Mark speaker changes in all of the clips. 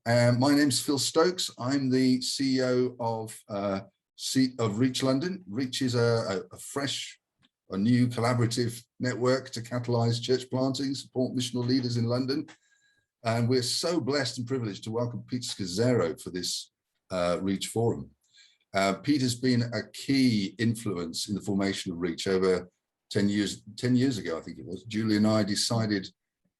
Speaker 1: My name's Phil Stokes. I'm the CEO of Reach London. Reach is a new collaborative network to catalyse church planting, support missional leaders in London. And we're so blessed and privileged to welcome Pete Scazzero for this Reach Forum. Pete has been a key influence in the formation of Reach over 10 years ago, I think it was. Julie and I decided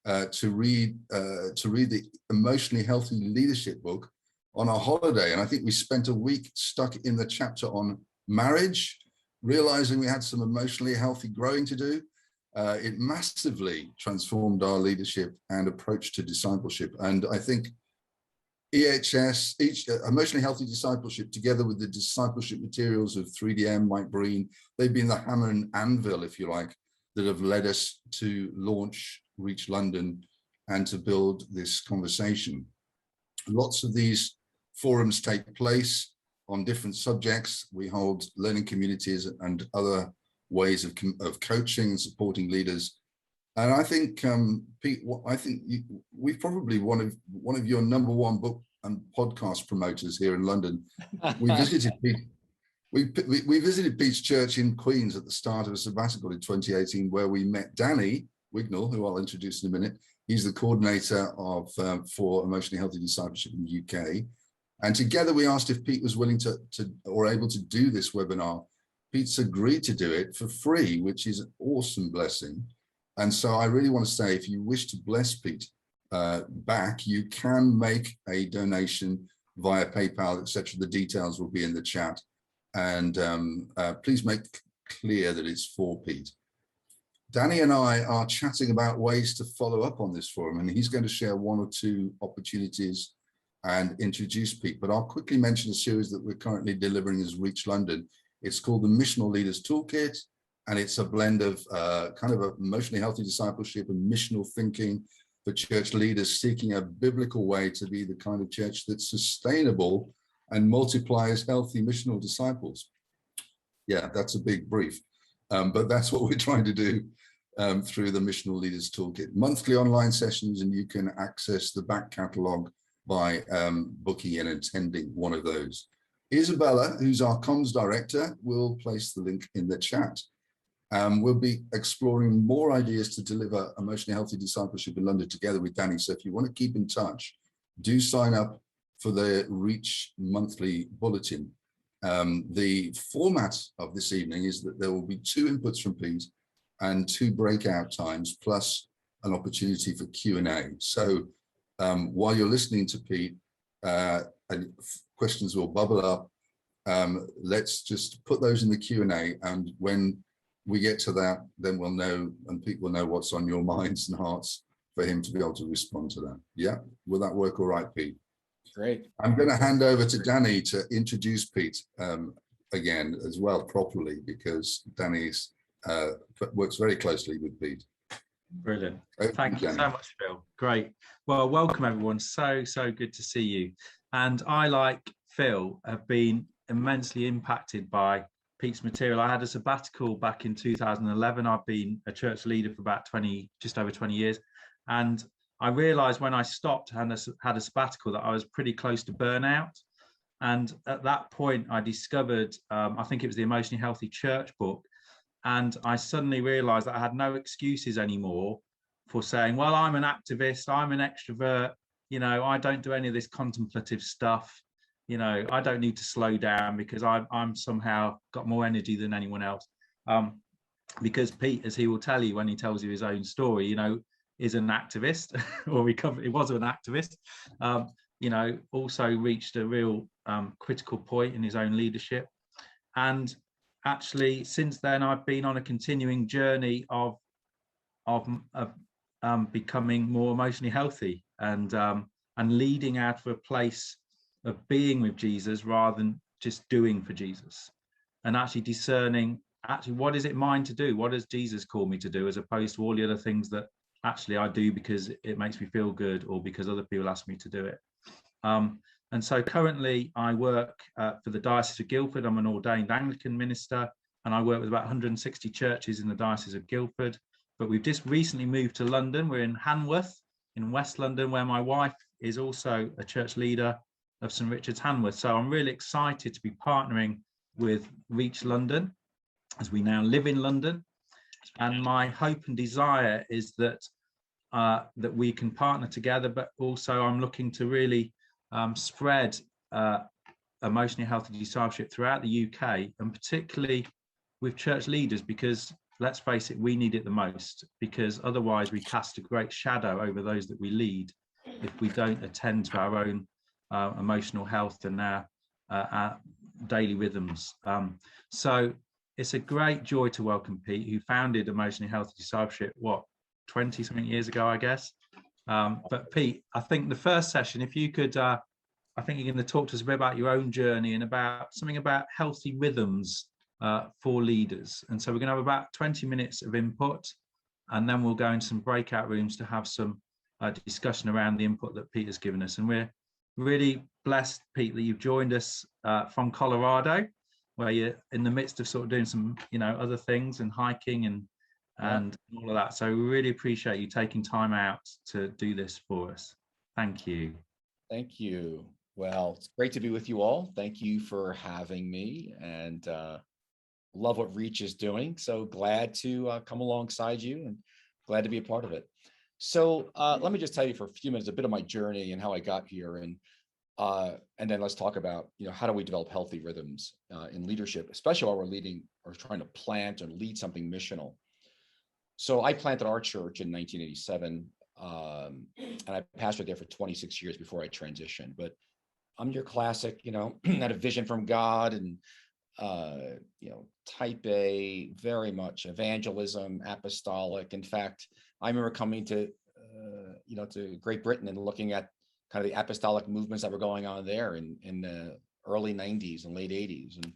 Speaker 1: to read the Emotionally Healthy Leadership book on our holiday. And I think we spent a week stuck in the chapter on marriage, realizing we had some emotionally healthy growing to do. It massively transformed our leadership and approach to discipleship. And I think EHS, Emotionally Healthy Discipleship, together with the discipleship materials of 3DM, Mike Breen, they've been the hammer and anvil, if you like, that have led us to launch Reach London and to build this conversation. Lots of these forums take place on different subjects. We hold learning communities and other ways of coaching and supporting leaders. And I think, Pete, we're probably one of your number one book and podcast promoters here in London. We visited Pete. We visited Pete's church in Queens at the start of a sabbatical in 2018, where we met Danny Wignall, who I'll introduce in a minute. He's the coordinator for Emotionally Healthy Discipleship in the UK. And together we asked if Pete was willing to or able to do this webinar. Pete's agreed to do it for free, which is an awesome blessing. And so I really want to say, if you wish to bless Pete back, you can make a donation via PayPal, etc. The details will be in the chat. And please make clear that it's for Pete. Danny and I are chatting about ways to follow up on this forum, and he's going to share one or two opportunities and introduce Pete. But I'll quickly mention a series that we're currently delivering as Reach London. It's called the Missional Leaders Toolkit, and it's a blend of kind of emotionally healthy discipleship and missional thinking for church leaders seeking a biblical way to be the kind of church that's sustainable and multiplies healthy missional disciples. Yeah, that's a big brief, but that's what we're trying to do through the Missional Leaders Toolkit. Monthly online sessions, and you can access the back catalogue by booking and attending one of those. Isabella, who's our comms director, will place the link in the chat. We'll be exploring more ideas to deliver emotionally healthy discipleship in London together with Danny. So if you want to keep in touch, do sign up for the Reach monthly bulletin. The format of this evening is that there will be 2 inputs from Pete and 2 breakout times, plus an opportunity for Q&A. So while you're listening to Pete, and questions will bubble up, let's just put those in the Q&A, and when we get to that, then we'll know, and Pete will know what's on your minds and hearts for him to be able to respond to that. Yeah, will that work all right, Pete?
Speaker 2: Great.
Speaker 1: I'm going to hand over to Danny to introduce Pete again as well properly, because Danny's works very closely with Pete.
Speaker 2: Brilliant. Thank you so much, Phil. Great. Well, welcome everyone. So good to see you. And I, like Phil, have been immensely impacted by Pete's material. I had a sabbatical back in 2011. I've been a church leader for about just over 20 years. And I realized when I stopped and had a sabbatical that I was pretty close to burnout. And at that point, I discovered, I think it was the Emotionally Healthy Church book. And I suddenly realized that I had no excuses anymore for saying, well, I'm an activist, I'm an extrovert, you know, I don't do any of this contemplative stuff. You know, I don't need to slow down because I'm somehow got more energy than anyone else. Because Pete, as he will tell you when he tells you his own story, you know, is an activist, or he was an activist, you know, also reached a real critical point in his own leadership. And actually, since then, I've been on a continuing journey of becoming more emotionally healthy and leading out of a place of being with Jesus rather than just doing for Jesus, and actually discerning, actually, what is it mine to do? What does Jesus call me to do, as opposed to all the other things that actually I do because it makes me feel good or because other people ask me to do it. And so currently I work for the Diocese of Guildford. I'm an ordained Anglican minister, and I work with about 160 churches in the Diocese of Guildford. But we've just recently moved to London. We're in Hanworth in West London, where my wife is also a church leader of St Richard's, Hanworth. So I'm really excited to be partnering with Reach London as we now live in London. And my hope and desire is that that we can partner together, but also I'm looking to really spread emotionally healthy discipleship throughout the UK, and particularly with church leaders, because let's face it, we need it the most, because otherwise we cast a great shadow over those that we lead if we don't attend to our own emotional health and our daily rhythms. So it's a great joy to welcome Pete, who founded Emotionally Healthy Discipleship, 20 something years ago, I guess. But Pete, I think the first session, if you could, I think you're going to talk to us a bit about your own journey and about something about healthy rhythms for leaders. And so we're going to have about 20 minutes of input, and then we'll go into some breakout rooms to have some discussion around the input that Pete has given us. And we're really blessed, Pete, that you've joined us from Colorado, where you're in the midst of sort of doing some, other things and hiking and all of that. So we really appreciate you taking time out to do this for us. Thank you.
Speaker 3: Thank you. Well, it's great to be with you all. Thank you for having me, and love what Reach is doing. So glad to come alongside you and glad to be a part of it. So let me just tell you for a few minutes a bit of my journey and how I got here, and then let's talk about how do we develop healthy rhythms in leadership, especially while we're leading or trying to plant or lead something missional. So I planted our church in 1987, and I pastored there for 26 years before I transitioned. But I'm your classic, had a vision from God, and type A, very much evangelism, apostolic. In fact, I remember coming to to Great Britain and looking at kind of the apostolic movements that were going on there in the early 90s and late 80s, and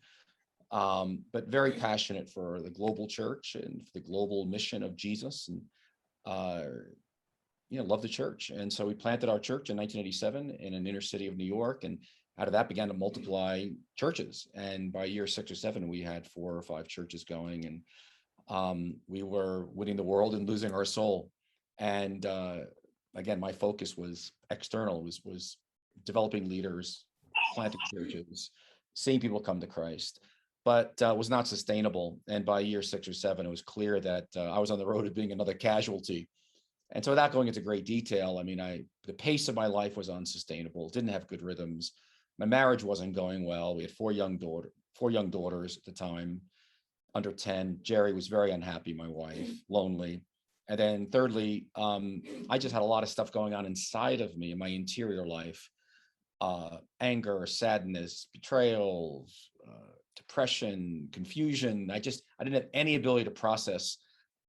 Speaker 3: but very passionate for the global church and for the global mission of Jesus, and love the church. And so we planted our church in 1987 in an inner city of New York, and out of that began to multiply churches. And by year 6 or 7, we had 4 or 5 churches going, and we were winning the world and losing our soul. And again, my focus was external, was developing leaders, planting churches, seeing people come to Christ, but was not sustainable. And by year 6 or 7, it was clear that I was on the road to being another casualty. And so without going into great detail, I mean, the pace of my life was unsustainable, didn't have good rhythms. My marriage wasn't going well. We had 4 young daughters at the time, under 10. Jerry was very unhappy, my wife, lonely. And then thirdly, I just had a lot of stuff going on inside of me in my interior life, anger, sadness, betrayals, depression, confusion. I didn't have any ability to process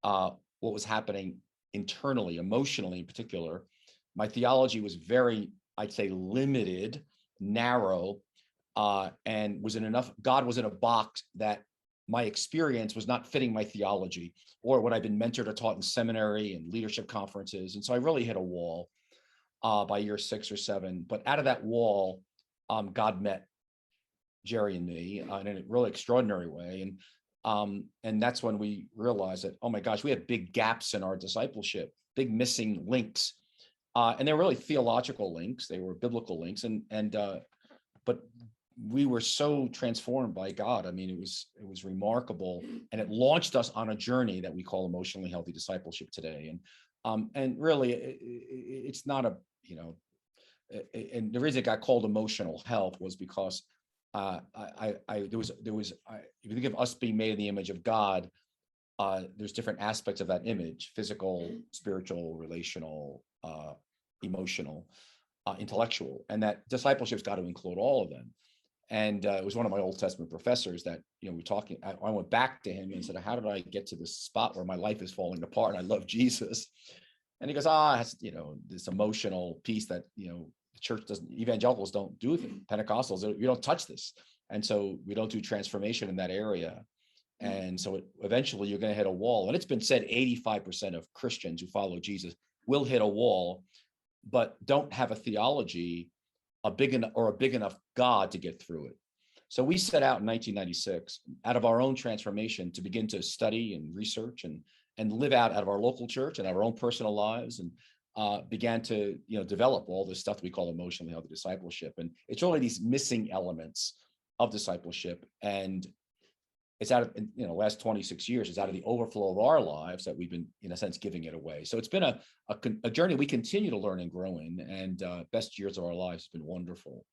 Speaker 3: what was happening internally, emotionally in particular. My theology was very, I'd say, limited, narrow, and God was in a box that my experience was not fitting my theology or what I've been mentored or taught in seminary and leadership conferences. And so I really hit a wall by year 6 or 7. But out of that wall, God met Jerry and me in a really extraordinary way. And that's when we realized that, oh my gosh, we had big gaps in our discipleship, big missing links. And they were really theological links. They were biblical links. But we were so transformed by God. I mean, it was remarkable, and it launched us on a journey that we call emotionally healthy discipleship today. And really, it's not and the reason it got called emotional health was because if you think of us being made in the image of God, there's different aspects of that image: physical, spiritual, relational, emotional, intellectual, and that discipleship's got to include all of them. And it was one of my Old Testament professors that, we're talking, I went back to him and said, how did I get to this spot where my life is falling apart and I love Jesus? And he goes, this emotional piece that, the church evangelicals don't do, Pentecostals, we don't touch this. And so we don't do transformation in that area. And so eventually you're going to hit a wall. And it's been said 85% of Christians who follow Jesus will hit a wall, but don't have a theology a big enough God to get through it. So we set out in 1996 out of our own transformation to begin to study and research and live out of our local church and our own personal lives. And began to develop all this stuff that we call emotionally healthy discipleship. And it's really these missing elements of discipleship. And it's out of, last 26 years, it's out of the overflow of our lives that we've been, in a sense, giving it away. So it's been a journey we continue to learn and grow in, and best years of our lives have been wonderful.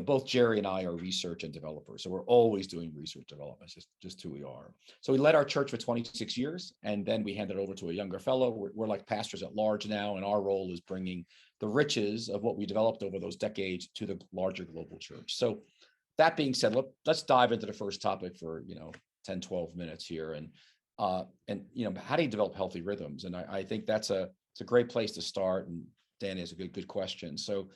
Speaker 3: Both Jerry and I are research and developers. So we're always doing research development, just who we are. So we led our church for 26 years, and then we handed it over to a younger fellow. We're like pastors at large now, and our role is bringing the riches of what we developed over those decades to the larger global church. So that being said, let's dive into the first topic for 10, 12 minutes here. And how do you develop healthy rhythms? And I think it's a great place to start. And Danny has a good question. So,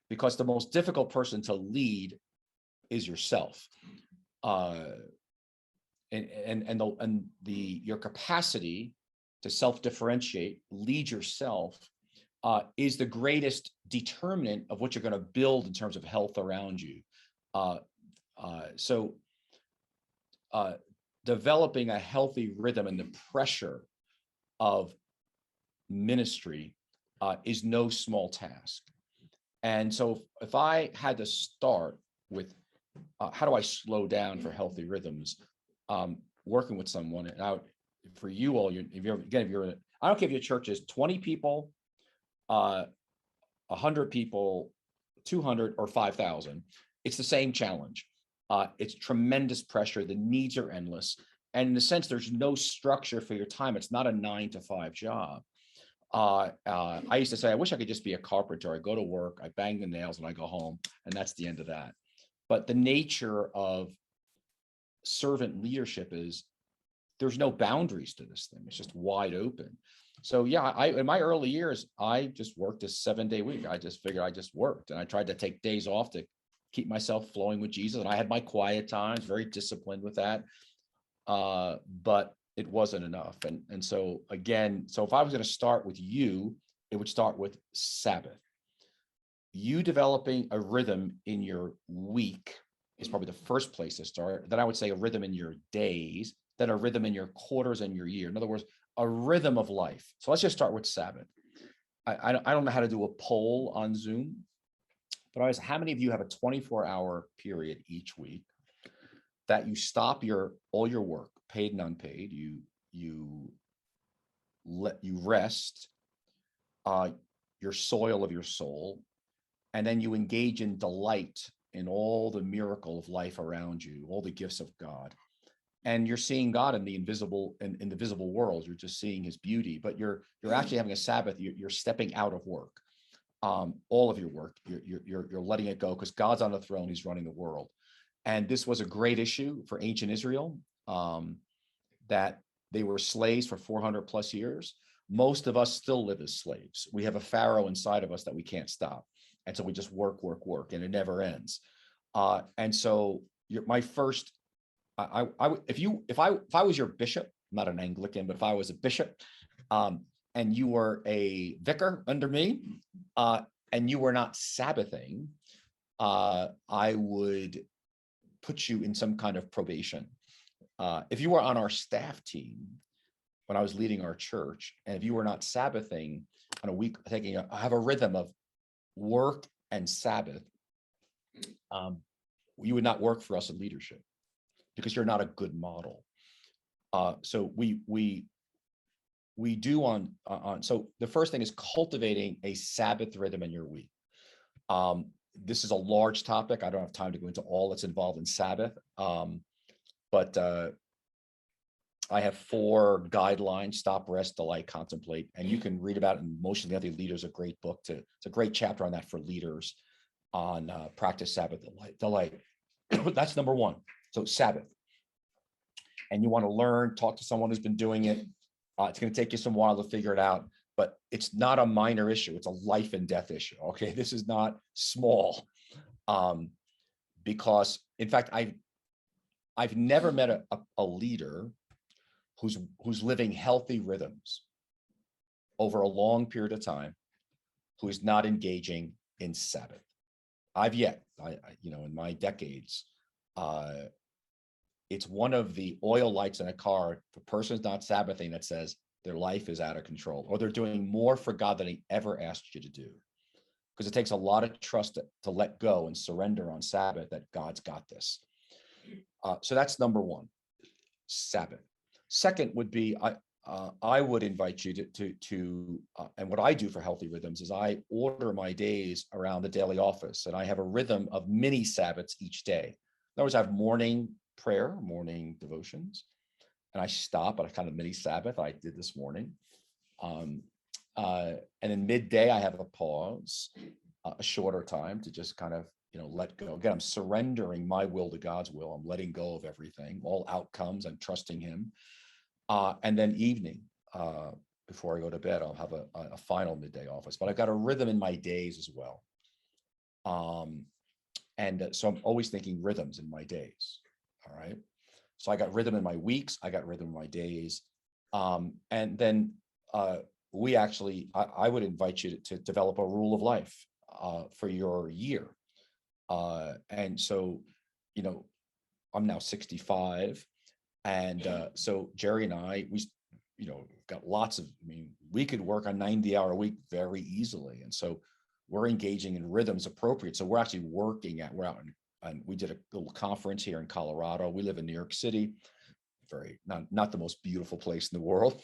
Speaker 3: because the most difficult person to lead is yourself, your capacity to self-differentiate, lead yourself, is the greatest determinant of what you're going to build in terms of health around you. So developing a healthy rhythm and the pressure of ministry is no small task. And so if I had to start with how do I slow down for healthy rhythms, working with someone, and for you all, I don't care if your church is 20 people, 100 people, 200 or 5,000, it's the same challenge. It's tremendous pressure. The needs are endless. And in a sense, there's no structure for your time. It's not a 9-to-5 job. I used to say, I wish I could just be a carpenter. I go to work, I bang the nails, and I go home, and that's the end of that. But the nature of servant leadership is there's no boundaries to this thing. It's just wide open. So yeah, in my early years, I just worked a 7-day week. I just figured I just worked, and I tried to take days off to keep myself flowing with Jesus. And I had my quiet times, very disciplined with that. But it wasn't enough. And so again, if I was going to start with you, it would start with Sabbath. You developing a rhythm in your week is probably the first place to start. Then I would say a rhythm in your days, then a rhythm in your quarters and your year. In other words, a rhythm of life. So let's just start with Sabbath. I don't know how to do a poll on Zoom, but how many of you have a 24-hour period each week that you stop all your work, paid and unpaid, you rest your soil of your soul, and then you engage in delight in all the miracle of life around you, all the gifts of God, and you're seeing God in the invisible in the visible world. You're just seeing His beauty, but you're actually having a Sabbath. You're stepping out of work, all of your work. You're letting it go because God's on the throne. He's running the world. And this was a great issue for ancient Israel, that they were slaves for 400 plus years. Most of us still live as slaves. We have a Pharaoh inside of us that we can't stop. And so we just work, and it never ends. And so my first, if I was your bishop, I'm not an Anglican, but if I was a bishop, and you were a vicar under me, and you were not Sabbathing, I would put you in some kind of probation. If you were on our staff team when I was leading our church, and if you were not Sabbathing on a week, I have a rhythm of work and Sabbath, you would not work for us in leadership because you're not a good model. So we do on so the first thing is cultivating a Sabbath rhythm in your week. This is a large topic. I don't have time to go into all that's involved in Sabbath, but I have 4 guidelines: stop, rest, delight, contemplate. And you can read about it in Emotionally Healthy Leaders, a great book. It's a great chapter on that for leaders on practice Sabbath delight. That's number 1. So Sabbath. And you want to learn, talk to someone who's been doing it. It's going to take you some while to figure it out, but it's not a minor issue. It's a life and death issue. Okay. This is not small. Because in fact, I've never met a leader who's living healthy rhythms over a long period of time who is not engaging in Sabbath. In my decades, it's one of the oil lights in a car. If a person's not Sabbathing, that says their life is out of control, or they're doing more for God than he ever asked you to do. Because it takes a lot of trust to let go and surrender on Sabbath that God's got this. So that's number one, Sabbath. Second would be, I would invite you to and what I do for Healthy Rhythms is I order my days around the daily office, and I have a rhythm of mini Sabbaths each day. In other words, I have morning prayer, morning devotions, and I stop at a kind of mini Sabbath I did this morning. And then midday, I have a pause, a shorter time to just kind of, let go. Again, I'm surrendering my will to God's will. I'm letting go of everything, all outcomes. I'm trusting him. And then evening, before I go to bed, I'll have a final midday office. But I've got a rhythm in my days as well. So I'm always thinking rhythms in my days. All right. So I got rhythm in my weeks. I got rhythm in my days. And then we actually, I would invite you to develop a rule of life for your year. And so, I'm now 65. And so Jerry and I, we, got lots of, we could work a 90-hour a week very easily. And so we're engaging in rhythms appropriate. So we're actually we're out and we did a little conference here in Colorado. We live in New York City, very, not the most beautiful place in the world,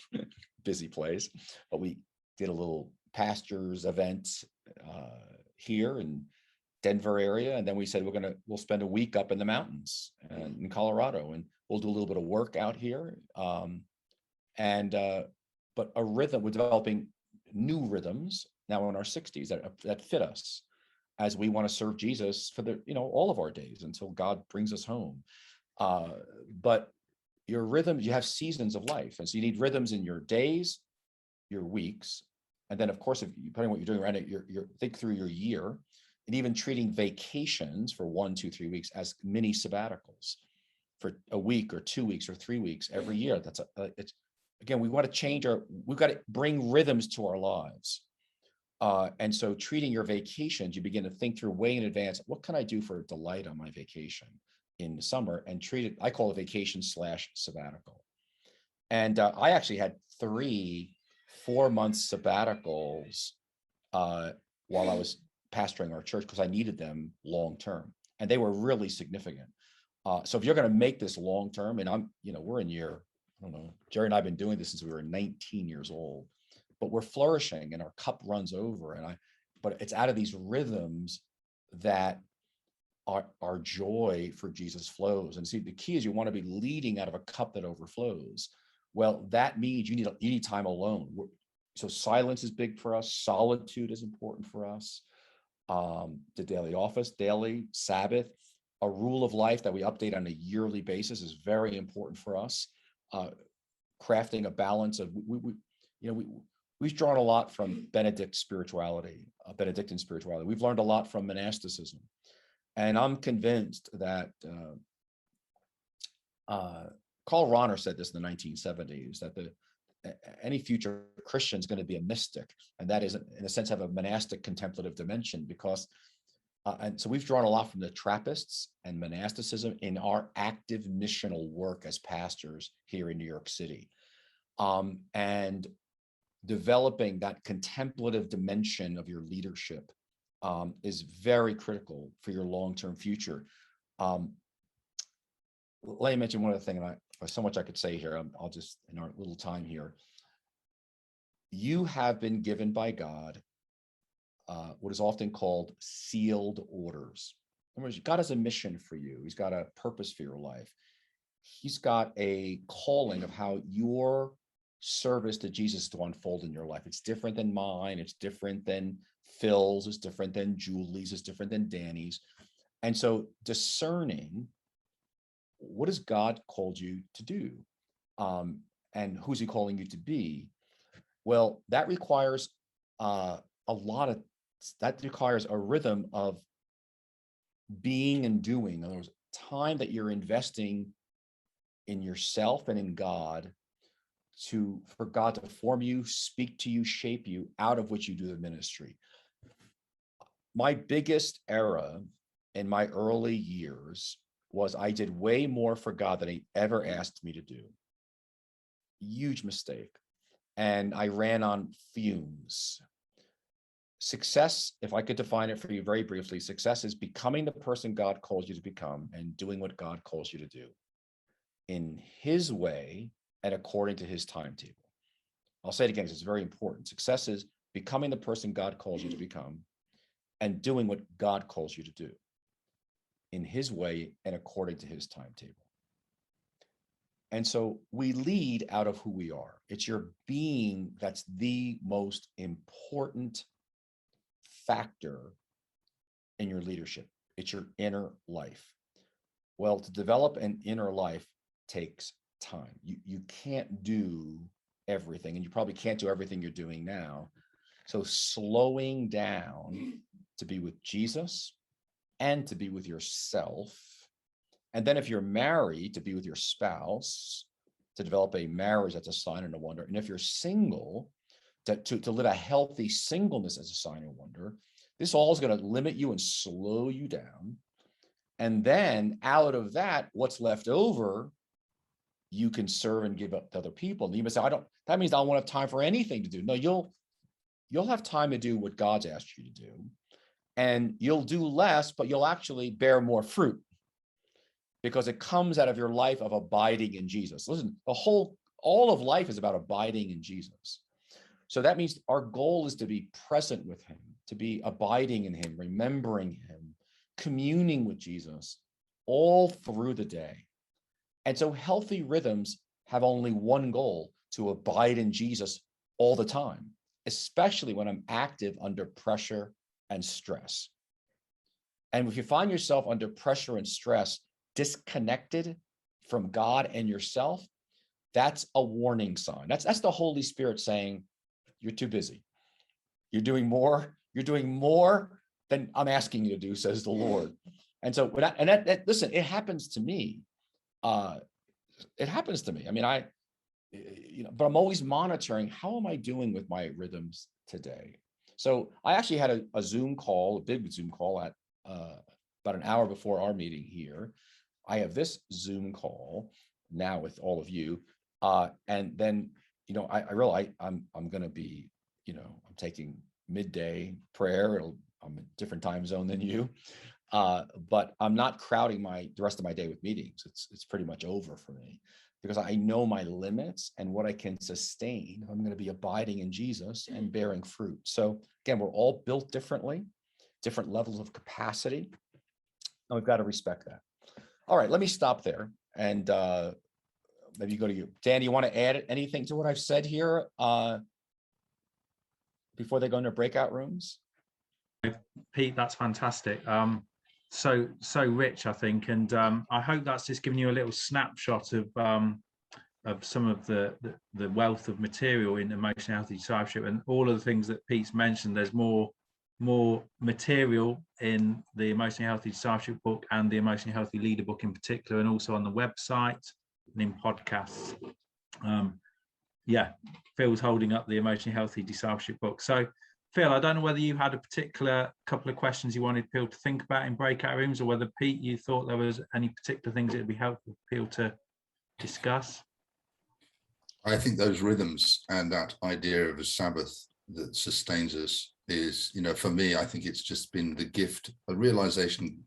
Speaker 3: busy place, but we did a little pastures event here in Denver area. And then we said, we'll spend a week up in the mountains and in Colorado, and we'll do a little bit of work out here. But a rhythm, we're developing new rhythms now in our 60s that fit us as we want to serve Jesus for all of our days until God brings us home. But your rhythm, you have seasons of life. And so you need rhythms in your days, your weeks. And then of course, if depending on what you're doing right now, you're think through your year, and even treating vacations for 1, 2, 3 weeks as mini sabbaticals for a week or 2 weeks or 3 weeks every year. It's again, we've got to bring rhythms to our lives. And so treating your vacations, you begin to think through way in advance, what can I do for delight on my vacation in the summer, and treat it, I call it vacation/sabbatical. And I actually had 3 4-month sabbaticals while I was pastoring our church because I needed them long term, and they were really significant. So if you're going to make this long term, and we're in year, I don't know, Jerry and I have been doing this since we were 19 years old, but we're flourishing and our cup runs over. But it's out of these rhythms that our joy for Jesus flows. And see, the key is you want to be leading out of a cup that overflows. Well, that means you need time alone. So silence is big for us. Solitude is important for us. The daily office, daily Sabbath, a rule of life that we update on a yearly basis is very important for us. Crafting a balance of, we've drawn a lot from Benedictine spirituality. We've learned a lot from monasticism. And I'm convinced that Karl Rahner said this in the 1970s, that any future Christian is going to be a mystic, and that is, in a sense, have a monastic contemplative dimension, because and so we've drawn a lot from the Trappists and monasticism in our active missional work as pastors here in New York City, and developing that contemplative dimension of your leadership is very critical for your long-term future. Let me mention one other thing, and there's so much I could say here. I'll just, in our little time here, you have been given by God what is often called sealed orders. In other words, God has a mission for you. He's got a purpose for your life. He's got a calling of how your service to Jesus to unfold in your life. It's different than mine. It's different than Phil's. It's different than Julie's. It's different than Danny's. And so discerning, what has God called you to do? And who's he calling you to be? Well, that requires that requires a rhythm of being and doing. In other words, time that you're investing in yourself and in God for God to form you, speak to you, shape you, out of which you do the ministry. My biggest error in my early years was I did way more for God than he ever asked me to do. Huge mistake. And I ran on fumes. Success, if I could define it for you very briefly, success is becoming the person God calls you to become and doing what God calls you to do in his way and according to his timetable. I'll say it again because it's very important. Success is becoming the person God calls you to become and doing what God calls you to do in his way and according to his timetable. And so we lead out of who we are. It's your being that's the most important factor in your leadership. It's your inner life. Well, to develop an inner life takes time. You can't do everything, and you probably can't do everything you're doing now. So slowing down to be with Jesus and to be with yourself. And then if you're married, to be with your spouse, to develop a marriage that's a sign and a wonder. And if you're single, to live a healthy singleness as a sign and wonder. This all is going to limit you and slow you down. And then out of that, what's left over, you can serve and give up to other people. And you may say, that means I don't want to have time for anything to do. No, you'll have time to do what God's asked you to do. And you'll do less, but you'll actually bear more fruit because it comes out of your life of abiding in Jesus. Listen, all of life is about abiding in Jesus. So that means our goal is to be present with him, to be abiding in him, remembering him, communing with Jesus all through the day. And so healthy rhythms have only one goal: to abide in Jesus all the time, especially when I'm active under pressure and stress. And if you find yourself under pressure and stress, disconnected from God and yourself, that's a warning sign. That's the Holy Spirit saying, you're too busy. You're doing more than I'm asking you to do, says the Lord. And so, listen, it happens to me. It happens to me. I mean, but I'm always monitoring, how am I doing with my rhythms today? So I actually had a Zoom call, a big Zoom call at about an hour before our meeting here. I have this Zoom call now with all of you. And then, I realize I'm going to be, I'm taking midday prayer. I'm in a different time zone than you. But I'm not crowding the rest of my day with meetings. It's pretty much over for me because I know my limits and what I can sustain if I'm going to be abiding in Jesus and bearing fruit. So again, we're all built differently, different levels of capacity, and we've got to respect that. All right, let me stop there and maybe go to you. Dan, you want to add anything to what I've said here before they go into breakout rooms?
Speaker 2: Pete, that's fantastic. So rich, I think, and I hope that's just giving you a little snapshot of some of the wealth of material in Emotionally Healthy Discipleship, and all of the things that Pete's mentioned. There's more material in the Emotionally Healthy Discipleship book and the Emotionally Healthy Leader book in particular, and also on the website and in podcasts. Phil's holding up the Emotionally Healthy Discipleship book. So Phil, I don't know whether you had a particular couple of questions you wanted Phil to think about in breakout rooms, or whether Pete, you thought there was any particular things that would be helpful for Phil to discuss.
Speaker 1: I think those rhythms and that idea of a Sabbath that sustains us is, for me, I think it's just been the gift, a realization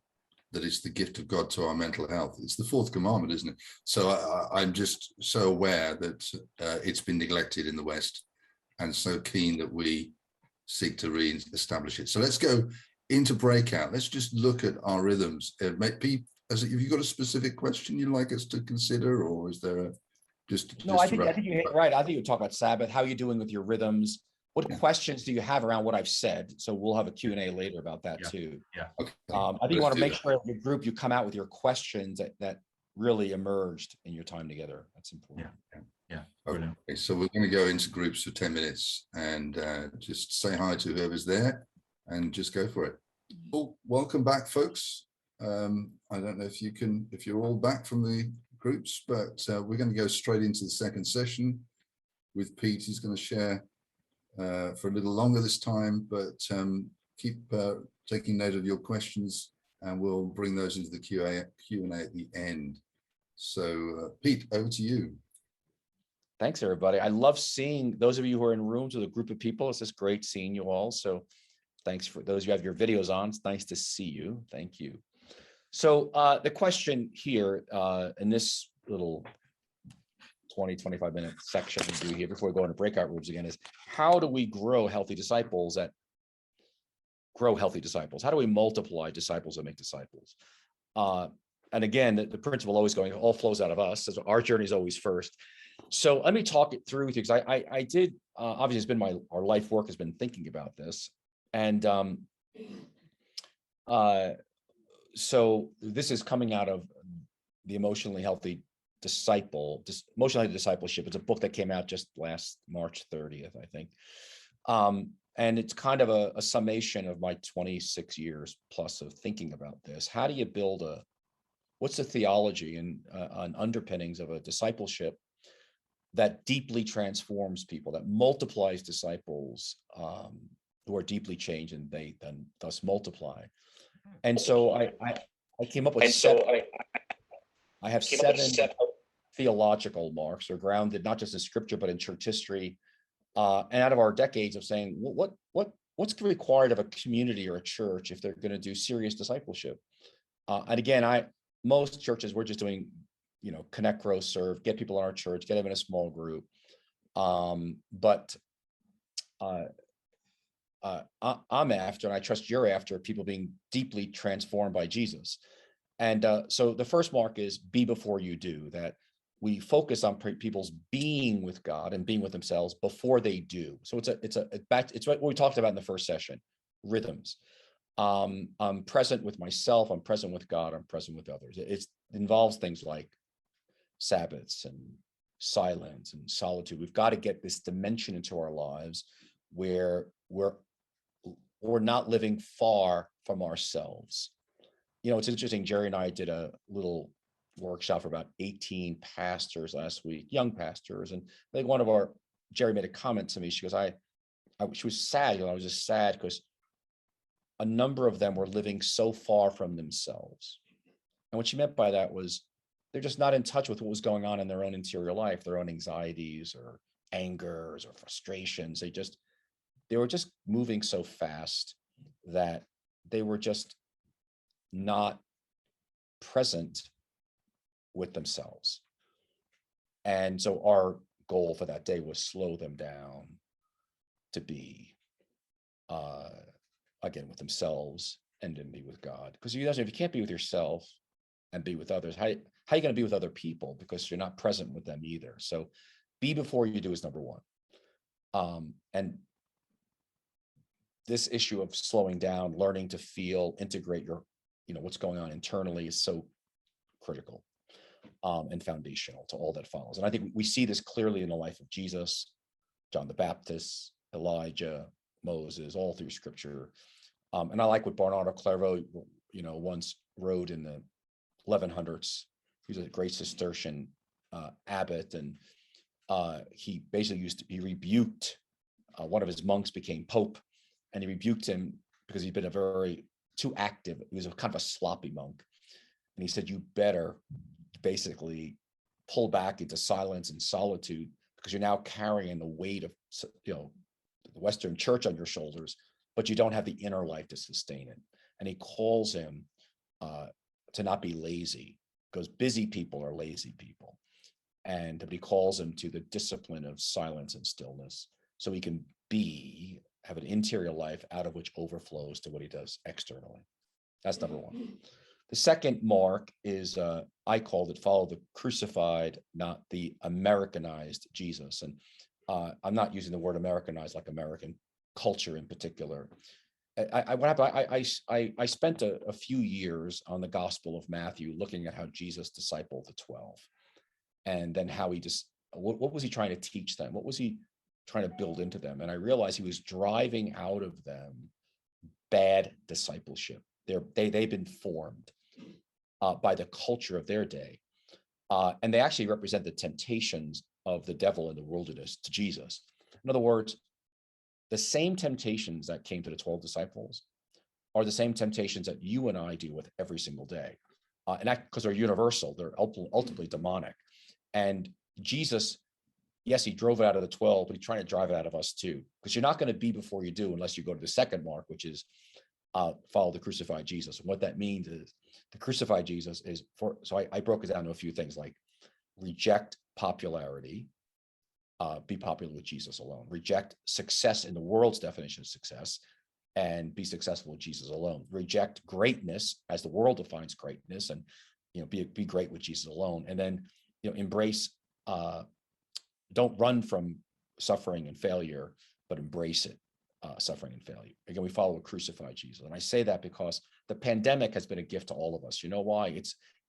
Speaker 1: that it's the gift of God to our mental health. It's the fourth commandment, isn't it? So I'm just so aware that it's been neglected in the West, and so keen that we seek to re-establish it. So let's go into breakout. Let's just look at our rhythms. Have you got a specific question you'd like us to consider, or is there
Speaker 3: I think you hit it right. I think you talk about Sabbath. How are you doing with your rhythms? What questions do you have around what I've said? So we'll have a Q&A later about that too.
Speaker 2: Yeah.
Speaker 3: Okay. I think you want to make sure in your group you come out with your questions that really emerged in your time together. That's important.
Speaker 2: Yeah.
Speaker 1: Okay. So we're going to go into groups for 10 minutes and just say hi to whoever's there and just go for it. Well, welcome back, folks. I don't know if you're all back from the groups, but we're going to go straight into the second session with Pete. He's going to share for a little longer this time, but keep taking note of your questions and we'll bring those into the Q&A at the end. So Pete, over to you.
Speaker 3: Thanks, everybody. I love seeing those of you who are in rooms with a group of people. It's just great seeing you all. So thanks for those of you who have your videos on. It's nice to see you. Thank you. So the question here in this little 20, 25-minute section we do here before we go into breakout rooms again is, how do we grow healthy disciples that grow healthy disciples? How do we multiply disciples that make disciples? And again, the principle always going, all flows out of us. So our journey is always first. So let me talk it through with you, because I did, obviously it's been our life work has been thinking about this. And so this is coming out of the Emotionally Healthy Discipleship. It's a book that came out just last March 30th, I think. And it's kind of a summation of my 26 years plus of thinking about this. How do you build what's the theology and on underpinnings of a discipleship that deeply transforms people, that multiplies disciples who are deeply changed, and they then thus multiply. And so I came up with I have seven theological marks, are grounded not just in scripture but in church history, and out of our decades of saying, what's required of a community or a church if they're going to do serious discipleship. And again, most churches, we're just doing, connect, grow, serve, get people in our church, get them in a small group. But I'm after, and I trust you're after, people being deeply transformed by Jesus. And so the first mark is be before you do, that we focus on people's being with God and being with themselves before they do. So it's what we talked about in the first session, rhythms. I'm present with myself, I'm present with God, I'm present with others. It involves things like Sabbaths and silence and solitude. We've got to get this dimension into our lives where we're not living far from ourselves. It's interesting, Jerry and I did a little workshop for about 18 pastors last week, young pastors. And I think Jerry made a comment to me. She goes, she was sad. I was just sad because a number of them were living so far from themselves. And what she meant by that was they're just not in touch with what was going on in their own interior life, their own anxieties or angers or frustrations. They were just moving so fast that they were just not present with themselves. And so our goal for that day was slow them down to be again with themselves and then be with God. Because if you can't be with yourself and be with others, how are you going to be with other people? Because you're not present with them either. So be before you do is number one. And this issue of slowing down, learning to feel, integrate your, what's going on internally is so critical and foundational to all that follows. And I think we see this clearly in the life of Jesus, John the Baptist, Elijah, Moses, all through scripture. And I like what Bernardo Clairvaux, once wrote in the 1100s. He was a great Cistercian abbot, and he basically he rebuked one of his monks became pope, and he rebuked him because he'd been too active. He was kind of a sloppy monk, and he said, "You better basically pull back into silence and solitude, because you're now carrying the weight of the Western church on your shoulders, but you don't have the inner life to sustain it." And he calls him to not be lazy, because busy people are lazy people. But he calls him to the discipline of silence and stillness, so he can have an interior life out of which overflows to what he does externally. That's number one. The second mark is, I called it, follow the crucified, not the Americanized Jesus. And I'm not using the word Americanized like American culture in particular. I spent a few years on the Gospel of Matthew looking at how Jesus discipled the 12, and then how what was he trying to teach them? What was he trying to build into them? And I realized he was driving out of them bad discipleship. They've been formed by the culture of their day. And they actually represent the temptations of the devil in the wilderness to Jesus. In other words, the same temptations that came to the 12 disciples are the same temptations that you and I deal with every single day. And that because they're universal, they're ultimately demonic. And Jesus, yes, he drove it out of the 12, but he's trying to drive it out of us too. Because you're not going to be before you do unless you go to the second mark, which is follow the crucified Jesus. And what that means is the crucified Jesus is so I broke it down to a few things like reject popularity, be popular with Jesus alone, reject success in the world's definition of success, and be successful with Jesus alone. Reject greatness as the world defines greatness, and be great with Jesus alone. And then embrace, don't run from suffering and failure, but embrace it, suffering and failure. Again, we follow a crucified Jesus. And I say that because the pandemic has been a gift to all of us. You know why?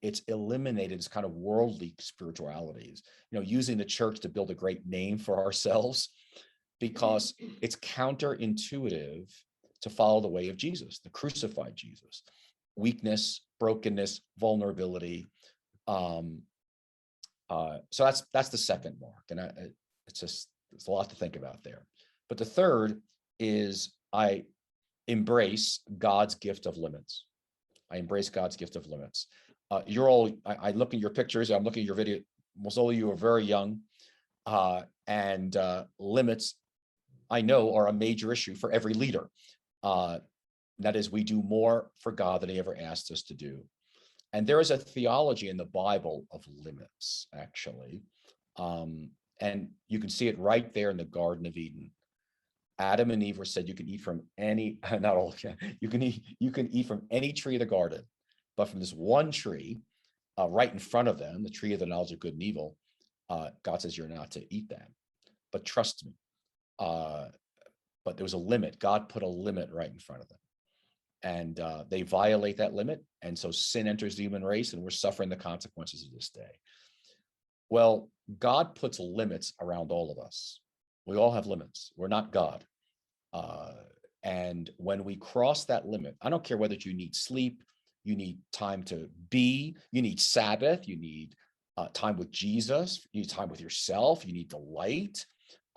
Speaker 3: It's eliminated this kind of worldly spiritualities, using the church to build a great name for ourselves, because it's counterintuitive to follow the way of Jesus, the crucified Jesus. Weakness, brokenness, vulnerability. So that's the second mark, and it's a lot to think about there. But the third is I embrace God's gift of limits. I embrace God's gift of limits. I look at your pictures. I'm looking at your video. Most all of you are very young, and limits, I know, are a major issue for every leader. That is, we do more for God than he ever asked us to do. And there is a theology in the Bible of limits, actually. And you can see it right there in the Garden of Eden. Adam and Eve were said you can eat from any, not all, you can eat from any tree of the garden, but from this one tree right in front of them, the tree of the knowledge of good and evil, God says you're not to eat that. But trust me, but there was a limit. God put a limit right in front of them. And they violate that limit. And so sin enters the human race, and we're suffering the consequences of this day. Well, God puts limits around all of us. We all have limits. We're not God. And when we cross that limit, I don't care whether you need sleep, you need time to be, you need Sabbath, you need time with Jesus, you need time with yourself, you need delight.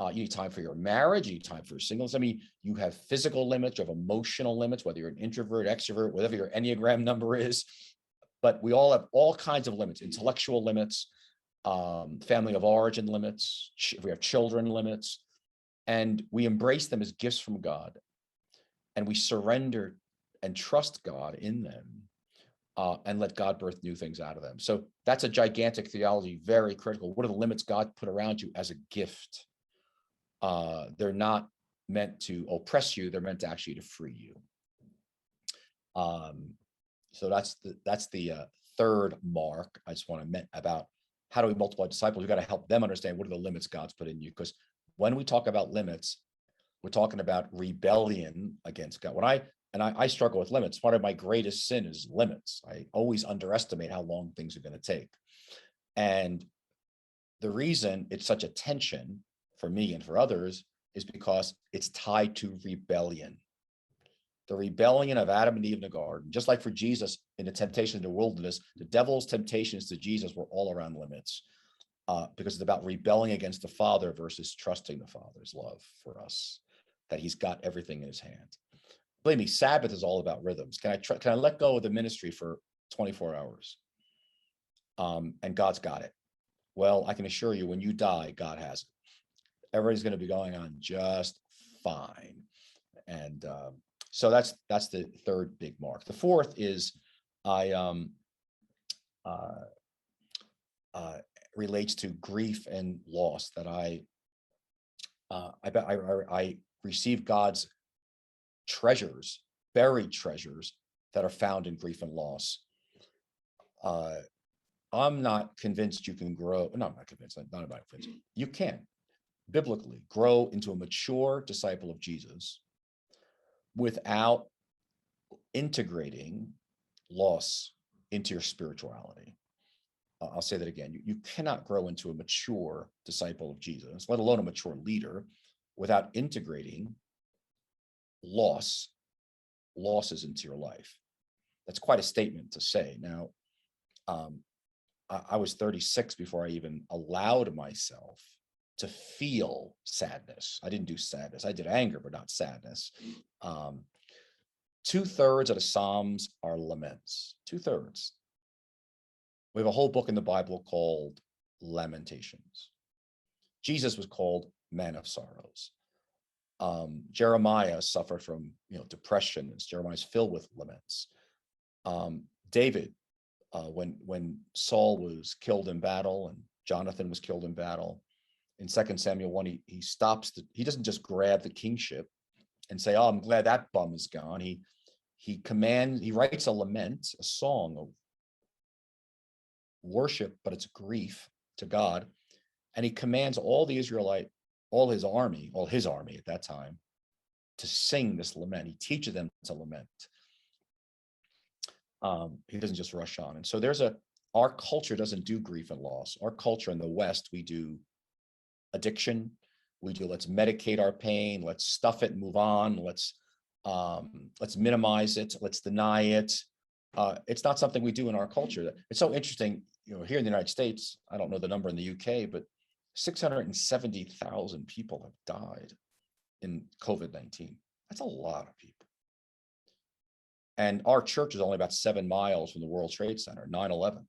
Speaker 3: You need time for your marriage, you need time for your singleness. I mean, you have physical limits, you have emotional limits, whether you're an introvert, extrovert, whatever your Enneagram number is. But we all have all kinds of limits, intellectual limits, family of origin limits, if we have children limits, and we embrace them as gifts from God. And we surrender and trust God in them, and let God birth new things out of them. So that's a gigantic theology, very critical. What are the limits God put around you as a gift? They're not meant to oppress you, they're meant to actually to free you. So that's the third mark. I just want to mention about how do we multiply disciples. We've got to help them understand what are the limits God's put in you, because when we talk about limits, we're talking about rebellion against God. I struggle with limits. Part of my greatest sin is limits. I always underestimate how long things are going to take. And the reason it's such a tension for me and for others is because it's tied to rebellion. The rebellion of Adam and Eve in the garden, just like for Jesus in the temptation in the wilderness, the devil's temptations to Jesus were all around limits, because it's about rebelling against the Father versus trusting the Father's love for us, that he's got everything in his hand. Believe me, Sabbath is all about rhythms. Can I let go of the ministry for 24 hours? And God's got it. Well, I can assure you, when you die, God has it. Everybody's going to be going on just fine. And so that's the third big mark. The fourth is relates to grief and loss, that I receive God's treasures, buried treasures that are found in grief and loss. I'm not convinced you can grow. No, I'm not convinced. Not about convinced. You can biblically grow into a mature disciple of Jesus without integrating loss into your spirituality. I'll say that again. You cannot grow into a mature disciple of Jesus, let alone a mature leader, without integrating losses into your life. That's quite a statement to say. Now, I was 36 before I even allowed myself to feel sadness. I didn't do sadness. I did anger, but not sadness. 2/3 of the Psalms are laments. 2/3. We have a whole book in the Bible called Lamentations. Jesus was called Man of Sorrows. Jeremiah suffered from depression, as Jeremiah is filled with laments. David, when Saul was killed in battle and Jonathan was killed in battle, in 2 Samuel 1, he stops. He doesn't just grab the kingship and say, "Oh, I'm glad that bum is gone." He writes a lament, a song of worship, but it's grief to God, and he commands all his army at that time, to sing this lament. He teaches them to lament. He doesn't just rush on. And so our culture doesn't do grief and loss. Our culture in the West, we do addiction. We do, let's medicate our pain, let's stuff it and move on, let's minimize it, let's deny it. It's not something we do in our culture. It's so interesting, here in the United States, I don't know the number in the UK, but 670,000 people have died in COVID-19. That's a lot of people. And our church is only about 7 miles from the World Trade Center, 9/11.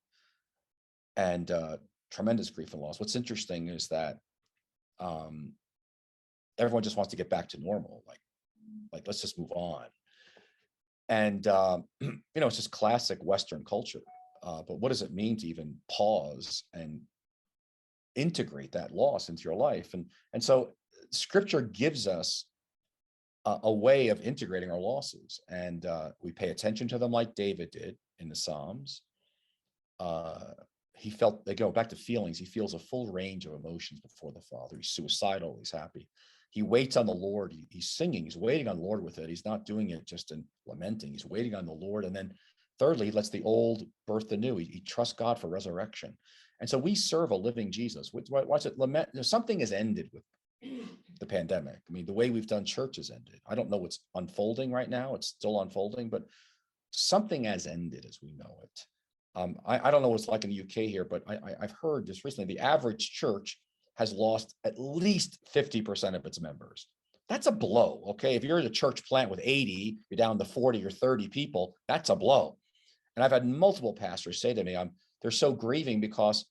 Speaker 3: And tremendous grief and loss. What's interesting is that everyone just wants to get back to normal. Like let's just move on. And, it's just classic Western culture. But what does it mean to even pause and integrate that loss into your life? And so Scripture gives us a way of integrating our losses, and we pay attention to them like David did in the Psalms. They go back to feelings. He feels a full range of emotions before the Father. He's suicidal. He's happy. He waits on the Lord. He's singing. He's waiting on the Lord with it. He's not doing it just in lamenting. He's waiting on the Lord. And then thirdly, he lets the old birth the new. He trusts God for resurrection. And so we serve a living Jesus. Watch it. Lament. Something has ended with the pandemic. I mean, the way we've done church has ended. I don't know what's unfolding right now. It's still unfolding, but something has ended as we know it. I don't know what it's like in the UK here, but I've heard just recently, the average church has lost at least 50% of its members. That's a blow, okay? If you're at a church plant with 80, you're down to 40 or 30 people, that's a blow. And I've had multiple pastors say to me, they're so grieving because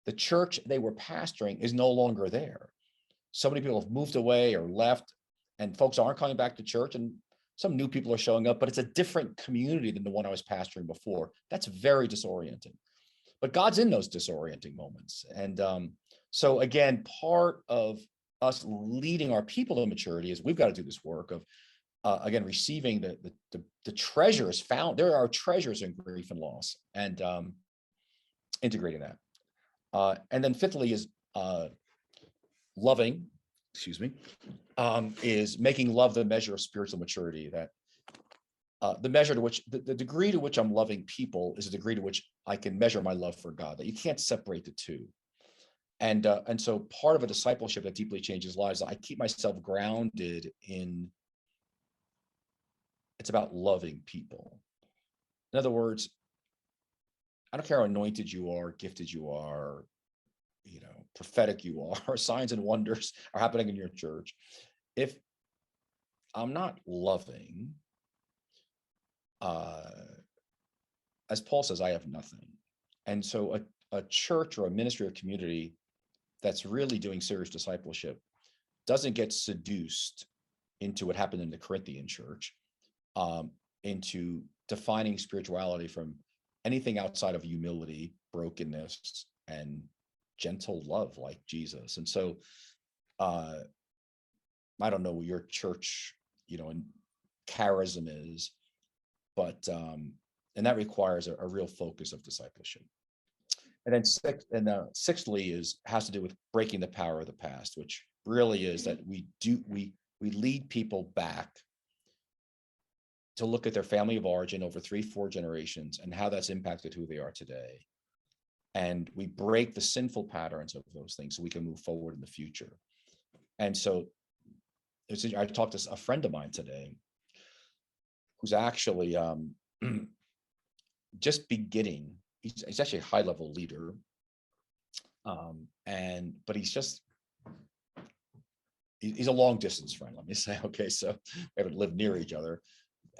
Speaker 3: the church they were pastoring is no longer there. So many people have moved away or left, and folks aren't coming back to church, and some new people are showing up, but it's a different community than the one I was pastoring before. That's very disorienting. But God's in those disorienting moments. And so again, part of us leading our people to maturity is we've got to do this work of, again, receiving the treasures found. There are treasures in grief and loss, and integrating that. And then fifthly is loving, is making love the measure of spiritual maturity. That the measure to which, the degree to which I'm loving people is the degree to which I can measure my love for God, that you can't separate the two. And so part of a discipleship that deeply changes lives, I keep myself grounded in, it's about loving people. In other words, I don't care how anointed you are, gifted you are, prophetic you are, signs and wonders are happening in your church. If I'm not loving, as Paul says, I have nothing. And so a church or a ministry or community that's really doing serious discipleship doesn't get seduced into what happened in the Corinthian church, into defining spirituality from anything outside of humility, brokenness, and gentle love like Jesus. And so I don't know what your church, and charism is, but and that requires a real focus of discipleship. And then sixthly has to do with breaking the power of the past, which really is that we lead people back to look at their family of origin over 3-4 generations and how that's impacted who they are today. And we break the sinful patterns of those things so we can move forward in the future. And so I talked to a friend of mine today who's actually just beginning. He's actually a high-level leader, but he's a long-distance friend. Let me say, okay, so we haven't lived near each other,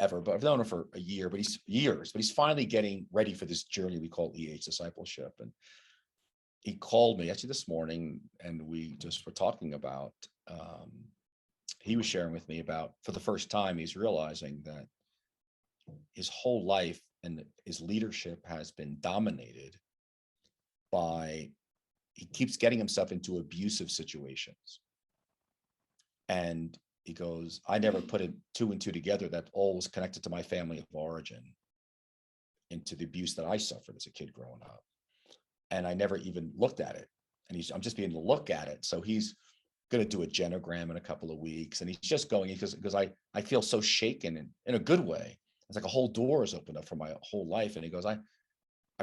Speaker 3: ever, but I've known him for a year, but he's finally getting ready for this journey we call EH discipleship. And he called me actually this morning, and we just were talking about, he was sharing with me about, for the first time, he's realizing that his whole life and his leadership has been dominated by, he keeps getting himself into abusive situations. And he goes, I never put two and two together, that all was connected to my family of origin, into the abuse that I suffered as a kid growing up. And I never even looked at it. And I'm just beginning to look at it. So he's going to do a genogram in a couple of weeks. And he's just going, because I feel so shaken in a good way. It's like a whole door is opened up for my whole life. And he goes, I've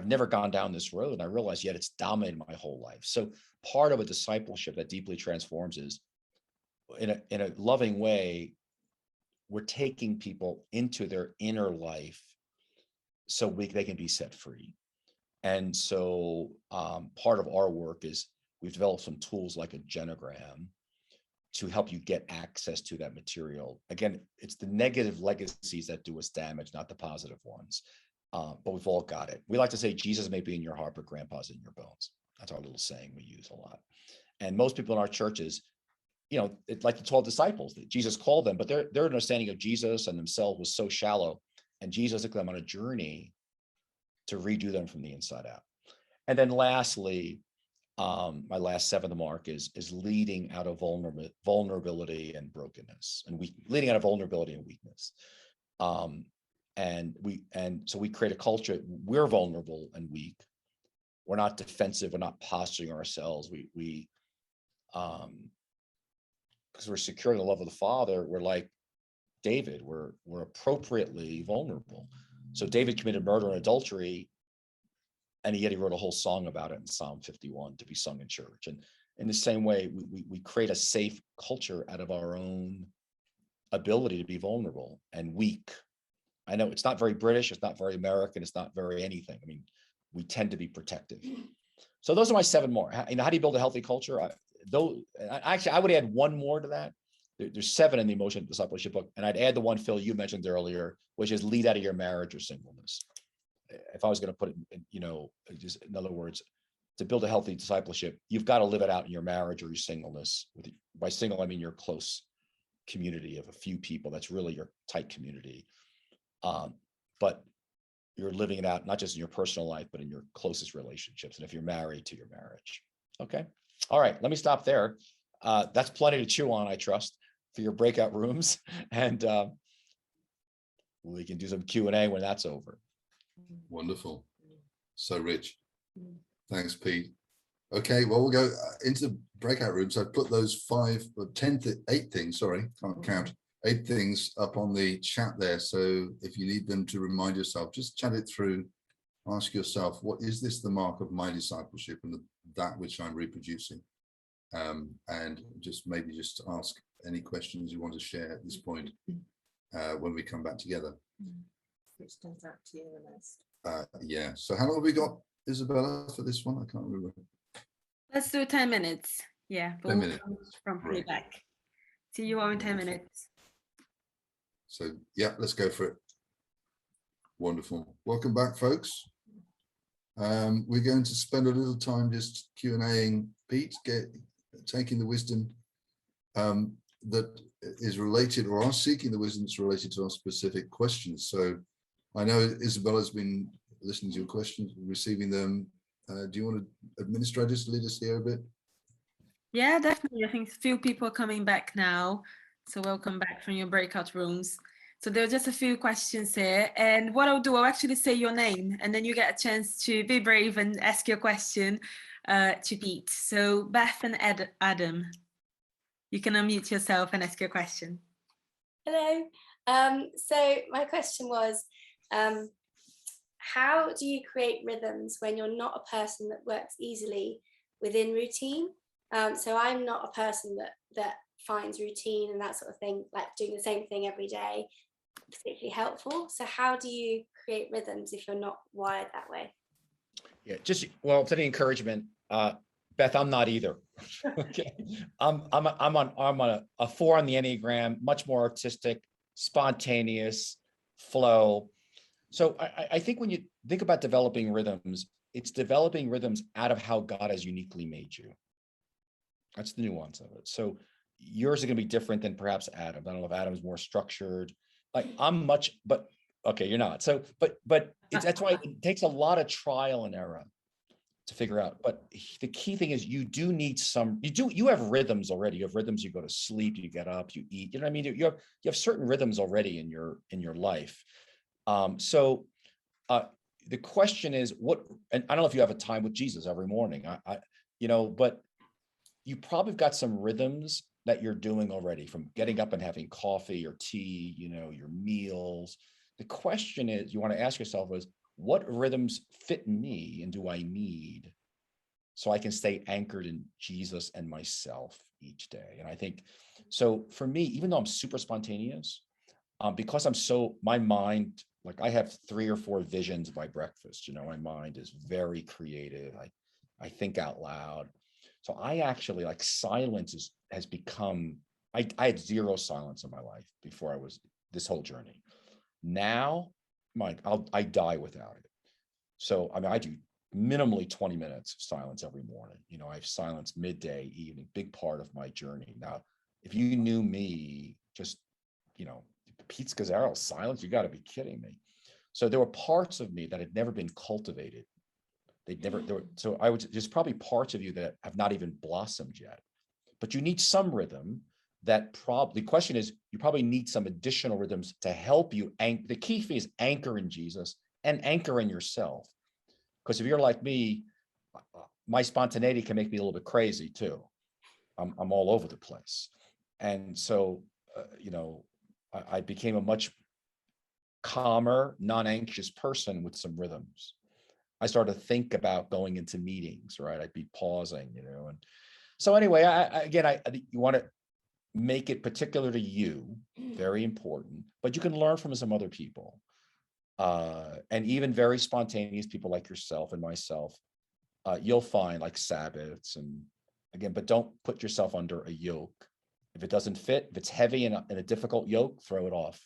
Speaker 3: never gone down this road. And I realize yet it's dominated my whole life. So part of a discipleship that deeply transforms is, in a loving way, we're taking people into their inner life so they can be set free. And so part of our work is we've developed some tools like a genogram to help you get access to that material. Again, it's the negative legacies that do us damage, not the positive ones. But we've all got it. We like to say Jesus may be in your heart, but grandpa's in your bones. That's our little saying we use a lot. And most people in our churches, it's like the 12 disciples that Jesus called them, but their understanding of Jesus and themselves was so shallow. And Jesus took them on a journey to redo them from the inside out. And then lastly, my last seventh mark is leading out of vulnerability and brokenness, and leading out of vulnerability and weakness. And so we create a culture. We're vulnerable and weak. We're not defensive. We're not posturing ourselves. Because we're secure in the love of the Father, we're like David. We're appropriately vulnerable. So David committed murder and adultery, and yet he wrote a whole song about it in Psalm 51 to be sung in church. And in the same way, we create a safe culture out of our own ability to be vulnerable and weak. I know it's not very British, it's not very American, it's not very anything. I mean, we tend to be protective. So those are my 7 more. How do you build a healthy culture? I would add 1 more to that. There's 7 in the Emotionally Discipleship book, and I'd add the one, Phil, you mentioned earlier, which is lead out of your marriage or singleness. If I was going to put it, just in other words, to build a healthy discipleship, you've got to live it out in your marriage or your singleness. By single, I mean your close community of a few people. That's really your tight community. But you're living it out, not just in your personal life, but in your closest relationships. And if you're married, to your marriage. Okay. All right. Let me stop there. That's plenty to chew on, I trust, for your breakout rooms. And we can do some Q&A when that's over.
Speaker 1: Wonderful. So rich. Thanks, Pete. Okay, well, we'll go into the breakout rooms. I've put those 8 things, can't count, 8 things up on the chat there. So if you need them to remind yourself, just chat it through. Ask yourself, what is this the mark of my discipleship and that which I'm reproducing? And just ask any questions you want to share at this point when we come back together.
Speaker 4: Which stands out to you the most?
Speaker 1: Yeah. So how long have we got, Isabella, for this one? I can't remember.
Speaker 4: Let's do 10 minutes. Yeah.
Speaker 1: 10 minutes.
Speaker 4: From back. See you all in 10 minutes.
Speaker 1: So yeah, let's go for it. Wonderful. Welcome back, folks. We're going to spend a little time just Q&Aing Pete, taking the wisdom that is related, or are seeking the wisdom that's related to our specific questions. So I know Isabella's been listening to your questions, receiving them. Do you want to administrators lead us here a bit?
Speaker 4: Yeah, definitely. I think a few people are coming back now. So welcome back from your breakout rooms. So there are just a few questions here. And what I'll do, I'll actually say your name, and then you get a chance to be brave and ask your question to Pete. So Beth and Adam, you can unmute yourself and ask your question.
Speaker 5: Hello. So my question was, how do you create rhythms when you're not a person that works easily within routine? So I'm not a person that finds routine and that sort of thing, like doing the same thing every day, particularly helpful. So how do you create rhythms if you're not wired that way?
Speaker 3: Yeah, for the encouragement, Beth, I'm not either. Okay, I'm on a 4 on the Enneagram, much more artistic, spontaneous, flow. So I think when you think about developing rhythms, it's developing rhythms out of how God has uniquely made you. That's the nuance of it. So yours are going to be different than perhaps Adam. I don't know if Adam's more structured. Like I'm much, but okay, you're not. So, but that's why it takes a lot of trial and error to figure out. But the key thing is you do need some, you have rhythms already. You have rhythms, you go to sleep, you get up, you eat, you know what I mean? You have certain rhythms already in your life. So the question is what, and I don't know if you have a time with Jesus every morning, but you probably got some rhythms that you're doing already, from getting up and having coffee or tea, your meals. The question is, you want to ask yourself is, what rhythms fit me and do I need so I can stay anchored in Jesus and myself each day? And I think, so for me, even though I'm super spontaneous, because my mind, like I have 3 or 4 visions by breakfast, my mind is very creative. I think out loud. So I actually like silence has become, I had 0 silence in my life before I was this whole journey. Now, Mike, I die without it. So, I mean, I do minimally 20 minutes of silence every morning. I have silence midday, evening, big part of my journey. Now, if you knew me, just, Pete Scazzero, silence, you got to be kidding me. So there were parts of me that had never been cultivated. There's probably parts of you that have not even blossomed yet, but you need some rhythm the question is, you probably need some additional rhythms to help you. The key thing is anchor in Jesus and anchor in yourself. Because if you're like me, my spontaneity can make me a little bit crazy too. I'm all over the place. And so, I became a much calmer, non-anxious person with some rhythms. I started to think about going into meetings, right? I'd be pausing, and so anyway, you want to make it particular to you, very important, but you can learn from some other people. And even very spontaneous people like yourself and myself, you'll find like Sabbaths but don't put yourself under a yoke. If it doesn't fit, if it's heavy and a difficult yoke, throw it off,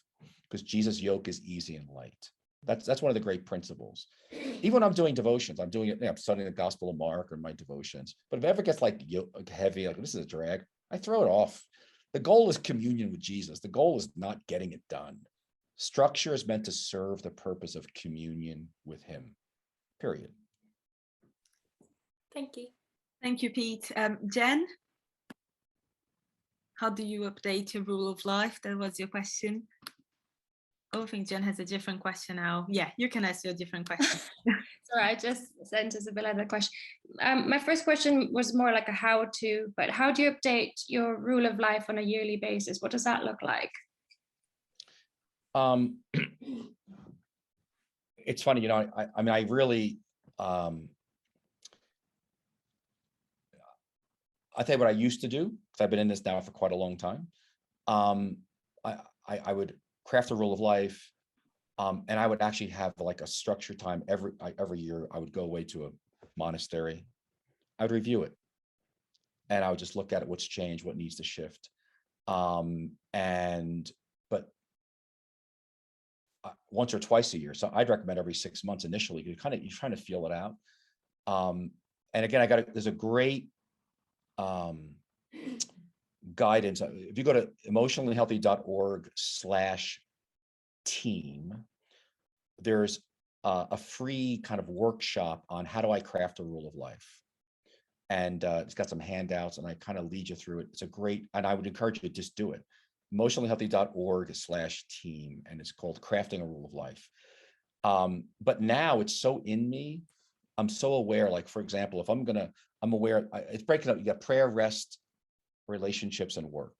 Speaker 3: because Jesus' yoke is easy and light. That's one of the great principles. Even when I'm doing devotions, I'm doing it, I'm studying the Gospel of Mark or my devotions. But if it ever gets like heavy, like this is a drag, I throw it off. The goal is communion with Jesus. The goal is not getting it done. Structure is meant to serve the purpose of communion with him, period.
Speaker 5: Thank you.
Speaker 4: Thank you, Pete. Jen, how do you update your rule of life? That was your question. Oh, I think Jen has a different question now. Yeah, you can ask your different question.
Speaker 6: Sorry, I just sent Isabella the question. My first question was more like a how-to, but how do you update your rule of life on a yearly basis? What does that look like?
Speaker 3: It's funny, I really, I tell you what I used to do, because I've been in this now for quite a long time. I would craft a rule of life, and I would actually have like a structured time every year. I would go away to a monastery. I would review it, and I would just look at it, what's changed, what needs to shift. But once or twice a year. So I'd recommend every 6 months initially. You're trying to feel it out. And again, there's a great guidance. If you go to emotionallyhealthy.org/team, there's a free kind of workshop on how do I craft a rule of life. And it's got some handouts, and I kind of lead you through it. It's a great, and I would encourage you to just do it. Emotionallyhealthy.org/team, and it's called Crafting a Rule of Life. But now it's so in me. I'm so aware, like, for example, if I'm aware, it's breaking up. You got prayer, rest, relationships, and work.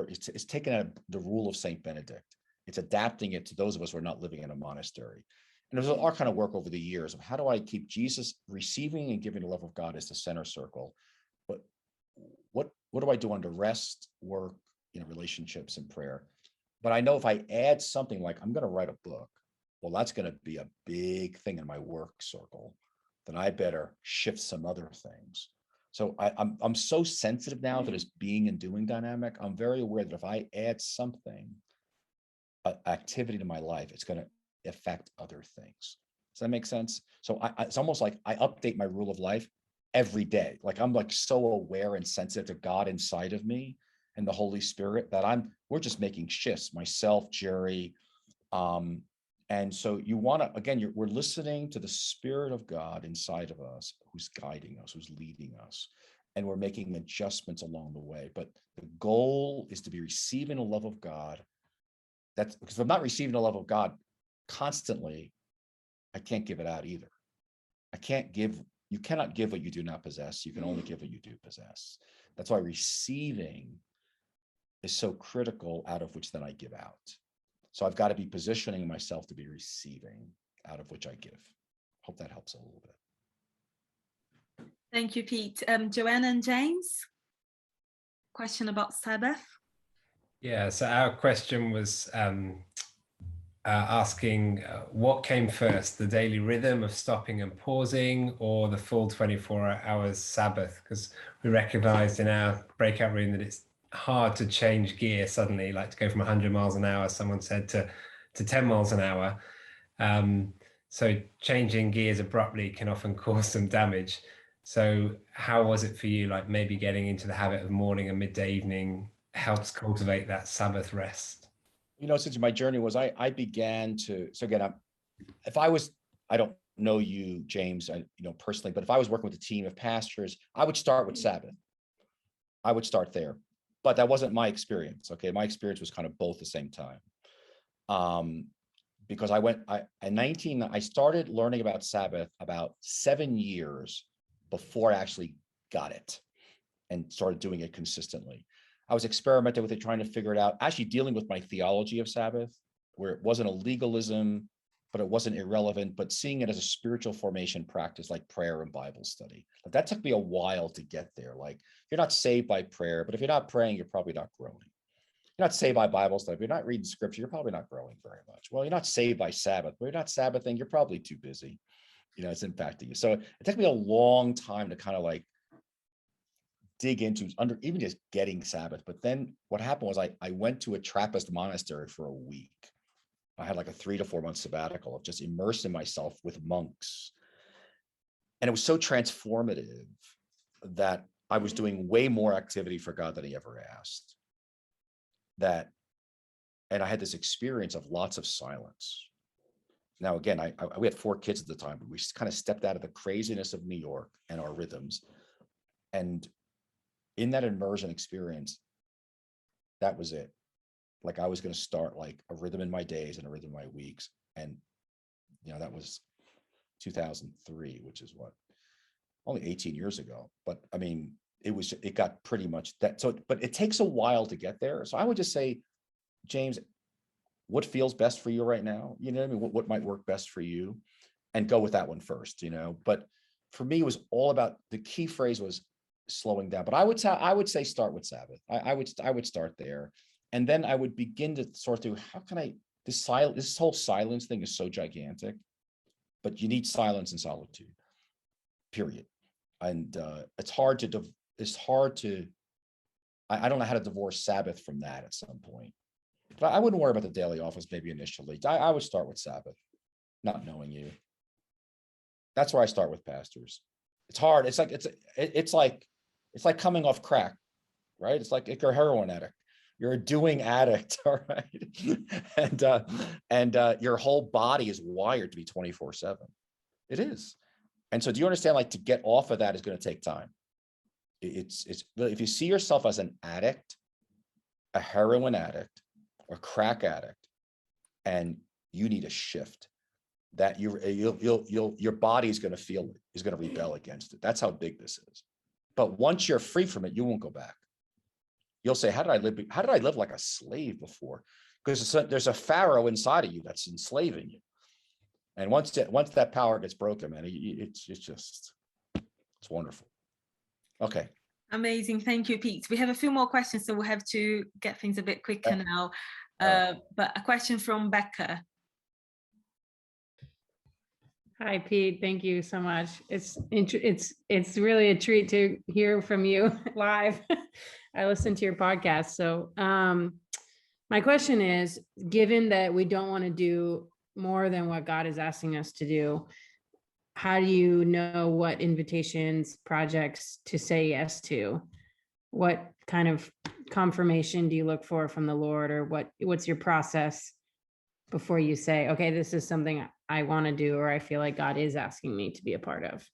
Speaker 3: It's taking out the rule of Saint Benedict. It's adapting it to those of us who are not living in a monastery. And there's our kind of work over the years of how do I keep Jesus receiving and giving the love of God as the center circle. But what do I do under rest, work, relationships, and prayer? But I know if I add something like I'm going to write a book, well, that's going to be a big thing in my work circle. Then I better shift some other things. So I'm so sensitive now to this being and doing dynamic. I'm very aware that if I add something, activity to my life, it's going to affect other things. Does that make sense? So it's almost like I update my rule of life every day. Like I'm like so aware and sensitive to God inside of me and the Holy Spirit that we're just making shifts, myself, Jerry. And so you want to, again, we're listening to the Spirit of God inside of us, who's guiding us, who's leading us. And we're making adjustments along the way. But the goal is to be receiving the love of God. That's because if I'm not receiving the love of God constantly, I can't give it out either. You cannot give what you do not possess. You can only give what you do possess. That's why receiving is so critical, out of which then I give out. So I've got to be positioning myself to be receiving, out of which I give. Hope that helps a little bit.
Speaker 4: Thank you, Pete. Joanna and James, question about Sabbath.
Speaker 7: Yeah, so our question was asking what came first, the daily rhythm of stopping and pausing, or the full 24 hours Sabbath? Because we recognized in our breakout room that it's hard to change gear suddenly, like to go from 100 miles an hour, someone said, to 10 miles an hour. So changing gears abruptly can often cause some damage. So how was it for you? Like maybe getting into the habit of morning and midday evening helps cultivate that Sabbath rest?
Speaker 3: You know, since my journey was, I began to, so again, I don't know you, James, personally, but if I was working with a team of pastors, I would start with Sabbath. I would start there, but that wasn't my experience. Okay. My experience was kind of both at the same time. Because I started learning about Sabbath about 7 years before I actually got it and started doing it consistently. I was experimenting with it, trying to figure it out, actually dealing with my theology of Sabbath, where it wasn't a legalism, but it wasn't irrelevant, but seeing it as a spiritual formation practice like prayer and Bible study. But that took me a while to get there. Like, you're not saved by prayer, but if you're not praying, you're probably not growing. You're not saved by Bible study. If you're not reading scripture, you're probably not growing very much. Well, you're not saved by Sabbath, but you're not Sabbathing, you're probably too busy. It's impacting you. So it took me a long time to kind of like dig into even just getting Sabbath. But then what happened was I went to a Trappist monastery for a week. I had like a 3 to 4 month sabbatical of just immersing myself with monks. And it was so transformative that I was doing way more activity for God than he ever asked. And I had this experience of lots of silence. Now, again, we had 4 kids at the time, but we kind of stepped out of the craziness of New York and our rhythms. And in that immersion experience, that was it. Like I was going to start like a rhythm in my days and a rhythm in my weeks. And, that was 2003, which is only 18 years ago. But I mean, it got pretty much that. So, but it takes a while to get there. So I would just say, James, what feels best for you right now? You know what I mean? What might work best for you, and go with that one first, But for me, it was all about, the key phrase was slowing down. But I would say start with Sabbath. I would start there. And then I would begin to sort through, how can this whole silence thing is so gigantic, but you need silence and solitude, period. And it's hard to, I don't know how to divorce Sabbath from that at some point. But I wouldn't worry about the daily office maybe initially. I would start with Sabbath, not knowing you. That's where I start with pastors. It's hard. It's like coming off crack, right? It's like if you're a heroin addict, you're a doing addict, all right? And your whole body is wired to be 24/7. It is. And so do you understand, like, to get off of that is going to take time. It's if you see yourself as an addict, a heroin addict, or crack addict, and you need a shift, that your body is going to feel it, is going to rebel against it. That's how big this is. But once you're free from it, you won't go back. You'll say, how did I live like a slave before? Because there's a Pharaoh inside of you that's enslaving you. And once that power gets broken, man, it's wonderful. Okay.
Speaker 4: Amazing. Thank you, Pete. We have a few more questions, so we'll have to get things a bit quicker now. But a question from Becca.
Speaker 8: Hi, Pete. Thank you so much. It's really a treat to hear from you live. I listen to your podcast. So My question is, given that we don't want to do more than what God is asking us to do, how do you know what invitations, projects to say yes to? What kind of confirmation do you look for from the Lord, or what's your process before you say, okay, this is something I want to do, or I feel like God is asking me to be a part of?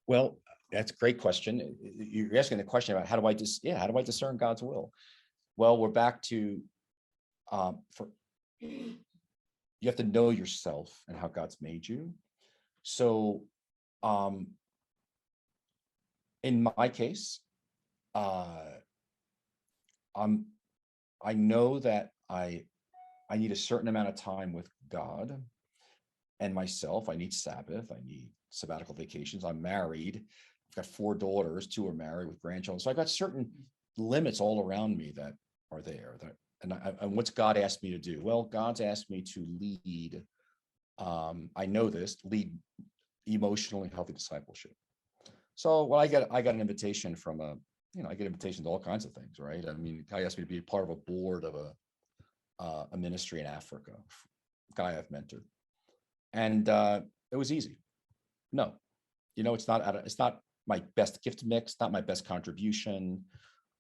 Speaker 3: Well, that's a great question. You're asking the question about how do I discern God's will? Well, we're back to you have to know yourself and how God's made you. So in my case, I know that I need a certain amount of time with God and myself. I need Sabbath. I need sabbatical vacations. I'm married. I've got 4 daughters. 2 are married with grandchildren. So I've got certain limits all around me that are there. And what's God asked me to do? Well, God's asked me to lead. I know this, lead emotionally healthy discipleship. So, well, I got an invitation from I get invitations to all kinds of things, right? I mean, God asked me to be part of a board of a ministry in Africa, a guy I've mentored, and it was easy. No, it's not my best gift mix, not my best contribution,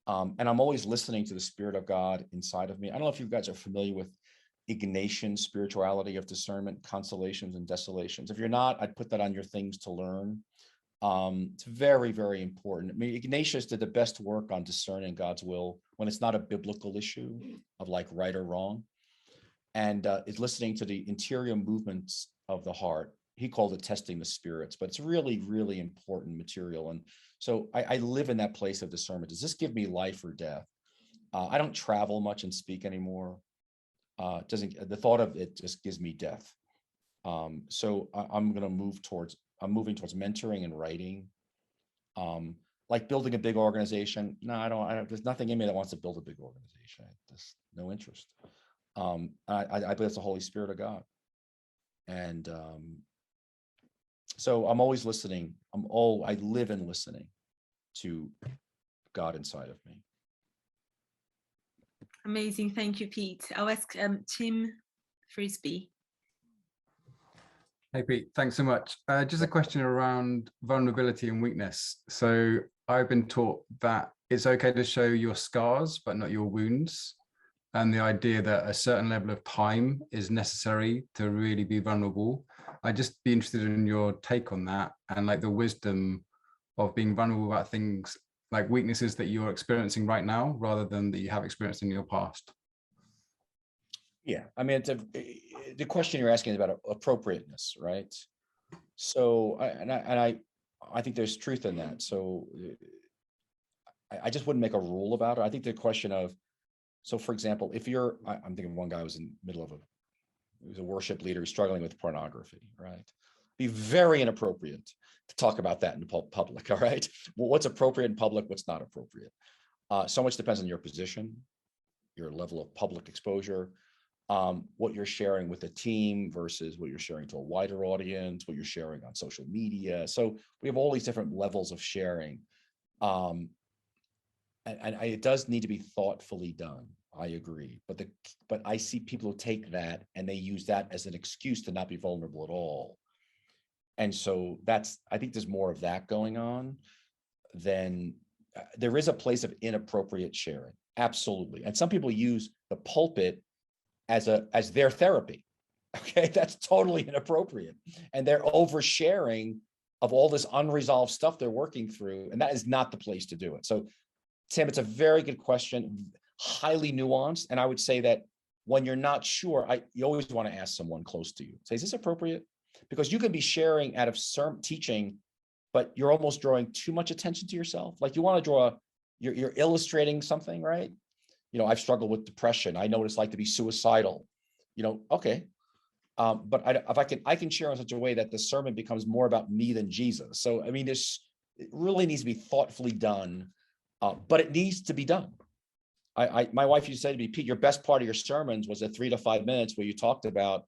Speaker 3: and I'm always listening to the Spirit of God inside of me. I don't know if you guys are familiar with Ignatian spirituality of discernment, consolations and desolations. If you're not, I'd put that on your things to learn. It's very, very important. I mean, Ignatius did the best work on discerning God's will when it's not a biblical issue of like right or wrong, and is listening to the interior movements of the heart. He called it testing the spirits, but it's really, really important material. And so I live in that place of discernment. Does this give me life or death? I don't travel much and speak anymore. The thought of it just gives me death. So I'm moving towards mentoring and writing. Like building a big organization. No, I don't, there's nothing in me that wants to build a big organization. There's no interest. I believe it's the Holy Spirit of God. And so I'm always listening. I live in listening to God inside of me.
Speaker 4: Amazing. Thank you, Pete. I'll ask Tim Frisbee.
Speaker 9: Hey, Pete, thanks so much. Just a question around vulnerability and weakness. So I've been taught that it's okay to show your scars, but not your wounds. And the idea that a certain level of time is necessary to really be vulnerable. I'd just be interested in your take on that, and like the wisdom of being vulnerable about things like weaknesses that you're experiencing right now, rather than that you have experienced in your past.
Speaker 3: Yeah, I mean, the question you're asking is about appropriateness, right? So, I think there's truth in that. So, I just wouldn't make a rule about it. I think the question of, so for example, if I'm thinking of one guy who was in the middle of he was a worship leader struggling with pornography, right? Be very inappropriate to talk about that in public, all right? Well, what's appropriate in public, what's not appropriate? So much depends on your position, your level of public exposure, what you're sharing with a team versus what you're sharing to a wider audience, what you're sharing on social media. So we have all these different levels of sharing. And it does need to be thoughtfully done. I agree. But I see people who take that and they use that as an excuse to not be vulnerable at all. And so I think there's more of that going on than there is a place of inappropriate sharing. Absolutely. And some people use the pulpit as their therapy. Okay, that's totally inappropriate. And they're oversharing of all this unresolved stuff they're working through. And that is not the place to do it. So, Tim, it's a very good question, highly nuanced. And I would say that when you're not sure, you always want to ask someone close to you. Say, is this appropriate? Because you can be sharing out of teaching, but you're almost drawing too much attention to yourself. Like you want to you're illustrating something, right? I've struggled with depression. I know what it's like to be suicidal. Okay. But if I can share in such a way that the sermon becomes more about me than Jesus. So, I mean, it really needs to be thoughtfully done, but it needs to be done. My wife used to say to me, Pete, your best part of your sermons was the 3 to 5 minutes where you talked about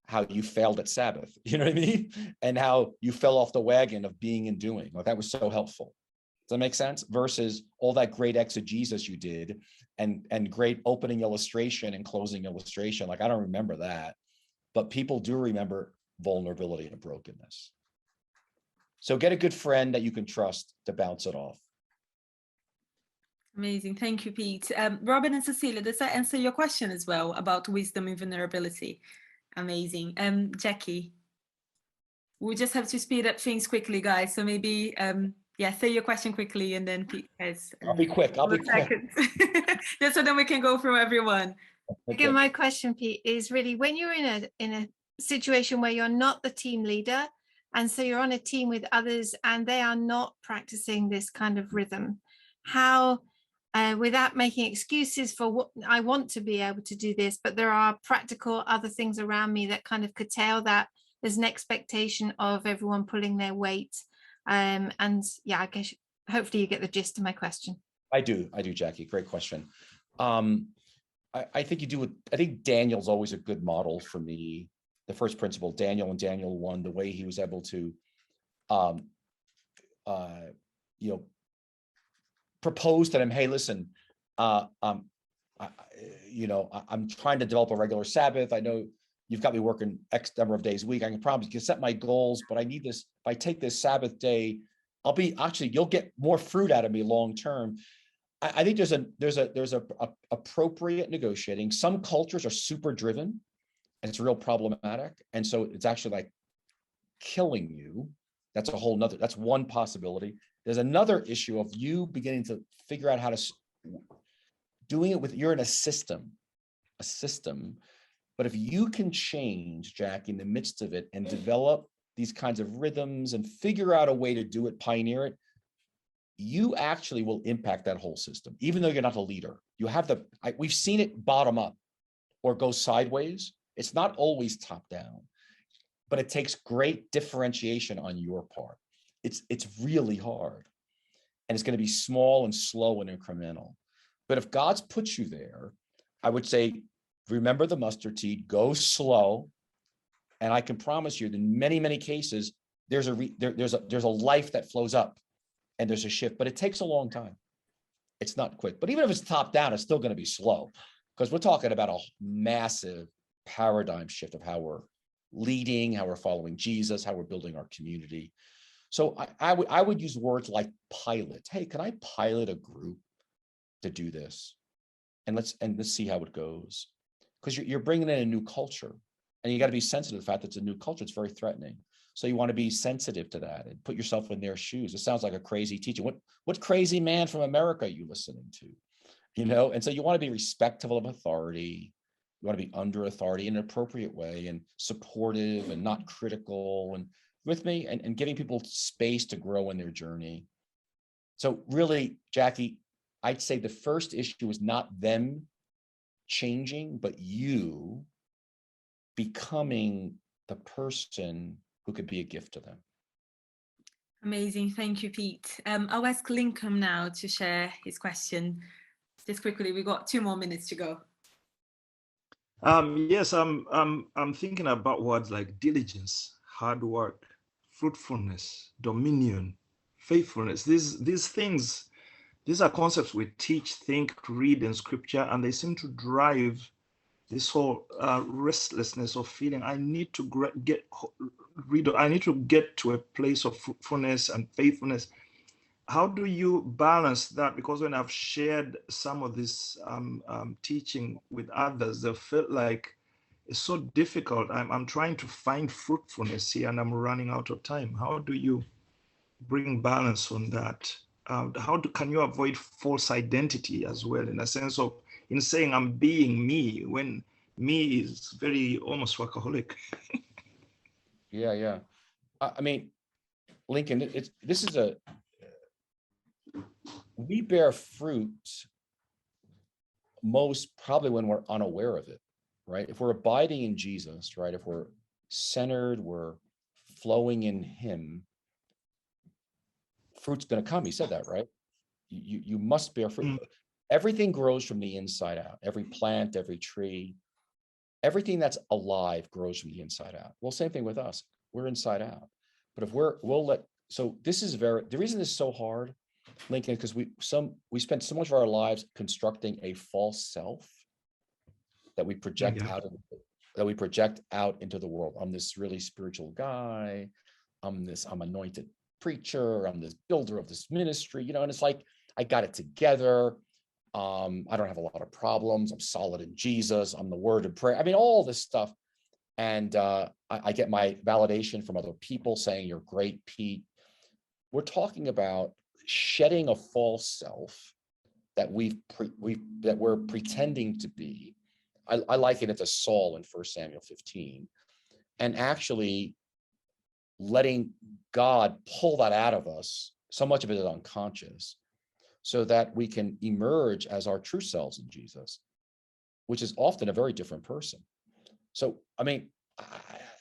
Speaker 3: how you failed at Sabbath, you know what I mean? And how you fell off the wagon of being and doing. Like that was so helpful. that make sense? Versus all that great exegesis you did and great opening illustration and closing illustration. Like, I don't remember that, but people do remember vulnerability and brokenness. So get a good friend that you can trust to bounce it off.
Speaker 4: Amazing. Thank you, Pete. Robin and Cecilia, does that answer your question as well about wisdom and vulnerability? Amazing. Jackie, we just have to speed up things quickly, guys. So maybe, yeah, say your question quickly and then Pete has.
Speaker 3: I'll be quick. I'll be quick.
Speaker 4: Just so then we can go through everyone.
Speaker 3: Okay.
Speaker 10: Again, my question, Pete, is really when you're in a situation where you're not the team leader, and so you're on a team with others and they are not practicing this kind of rhythm, how, without making excuses for what I want to be able to do this, but there are practical other things around me that kind of curtail that. There's an expectation of everyone pulling their weight. And yeah, I guess hopefully you get the gist of my question.
Speaker 3: I do, Jackie. Great question. I think you do. I think Daniel's always a good model for me. The first principle, Daniel and Daniel 1, the way he was able to, propose to them, hey, listen, I'm trying to develop a regular Sabbath. I know you've got me working X number of days a week. I can probably set my goals, but I need this. If I take this Sabbath day, you'll get more fruit out of me long term. I think there's a appropriate negotiating. Some cultures are super driven, and it's real problematic, and so it's actually like killing you. That's that's one possibility. There's another issue of you beginning to figure out how to doing it with, you're in a system, but if you can change, Jack, in the midst of it and develop these kinds of rhythms and figure out a way to do it, pioneer it, you actually will impact that whole system, even though you're not a leader. You have we've seen it bottom up or go sideways. It's not always top down, but it takes great differentiation on your part. It's really hard, and it's going to be small and slow and incremental. But if God's put you there, I would say, remember the mustard seed, go slow. And I can promise you that in many, many cases, there's a life that flows up and there's a shift, but it takes a long time. It's not quick, but even if it's top down, it's still going to be slow, because we're talking about a massive paradigm shift of how we're leading, how we're following Jesus, how we're building our community. So I would use words like pilot. Hey, can I pilot a group to do this? And let's see how it goes. Because you're bringing in a new culture, and you got to be sensitive to the fact that it's a new culture. It's very threatening. So you want to be sensitive to that and put yourself in their shoes. It sounds like a crazy teacher. What crazy man from America are you listening to? And so you want to be respectful of authority. You want to be under authority in an appropriate way and supportive and not critical and with me and giving people space to grow in their journey. So really, Jackie, I'd say the first issue is not them changing, but you becoming the person who could be a gift to them.
Speaker 4: Amazing. Thank you, Pete. I'll ask Lincoln now to share his question. Just quickly, we've got 2 more minutes to go.
Speaker 11: Yes, I'm thinking about words like diligence, hard work, fruitfulness, dominion, faithfulness. These things, these are concepts we teach, think, read in scripture, and they seem to drive this whole restlessness of feeling I need to get to a place of fruitfulness and faithfulness. How do you balance that? Because when I've shared some of this teaching with others, they felt like it's so difficult. I'm trying to find fruitfulness here and I'm running out of time. How do you bring balance on that? Can you avoid false identity as well, in a sense of, in saying I'm being me, when me is very almost workaholic?
Speaker 3: Yeah. I mean, Lincoln, we bear fruit most probably when we're unaware of it, right? If we're abiding in Jesus, right? If we're centered, we're flowing in him, fruit's going to come. He said that, right? You must bear fruit. Everything grows from the inside out. Every plant, every tree, everything that's alive grows from the inside out. Well, same thing with us. We're inside out. But if the reason this is so hard Lincoln, because we spent so much of our lives constructing a false self that we project out into the world. I'm this really spiritual guy. I'm anointed preacher. I'm this builder of this ministry, you know, and it's like, I got it together. I don't have a lot of problems. I'm solid in Jesus. I'm the word of prayer. I mean, all this stuff. And I get my validation from other people saying, you're great, Pete. We're talking about shedding a false self that we're pretending to be. I liken it to Saul in 1 Samuel 15, and actually letting God pull that out of us. So much of it is unconscious, so that we can emerge as our true selves in Jesus, which is often a very different person. So, I mean,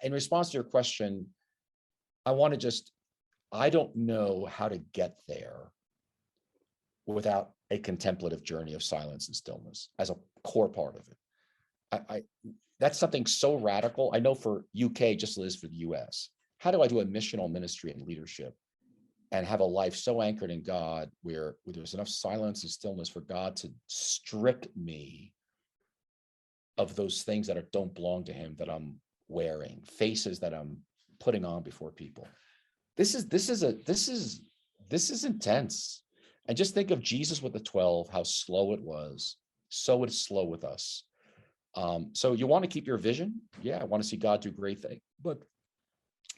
Speaker 3: in response to your question, I don't know how to get there without a contemplative journey of silence and stillness as a core part of it. That's something so radical. I know for UK, just as it is for the US. How do I do a missional ministry and leadership and have a life so anchored in God where there's enough silence and stillness for God to strip me of those things that don't belong to him, that I'm wearing, faces that I'm putting on before people? This is intense. And just think of Jesus with the 12, how slow it was. So it's slow with us. So you want to keep your vision? Yeah, I want to see God do great things. But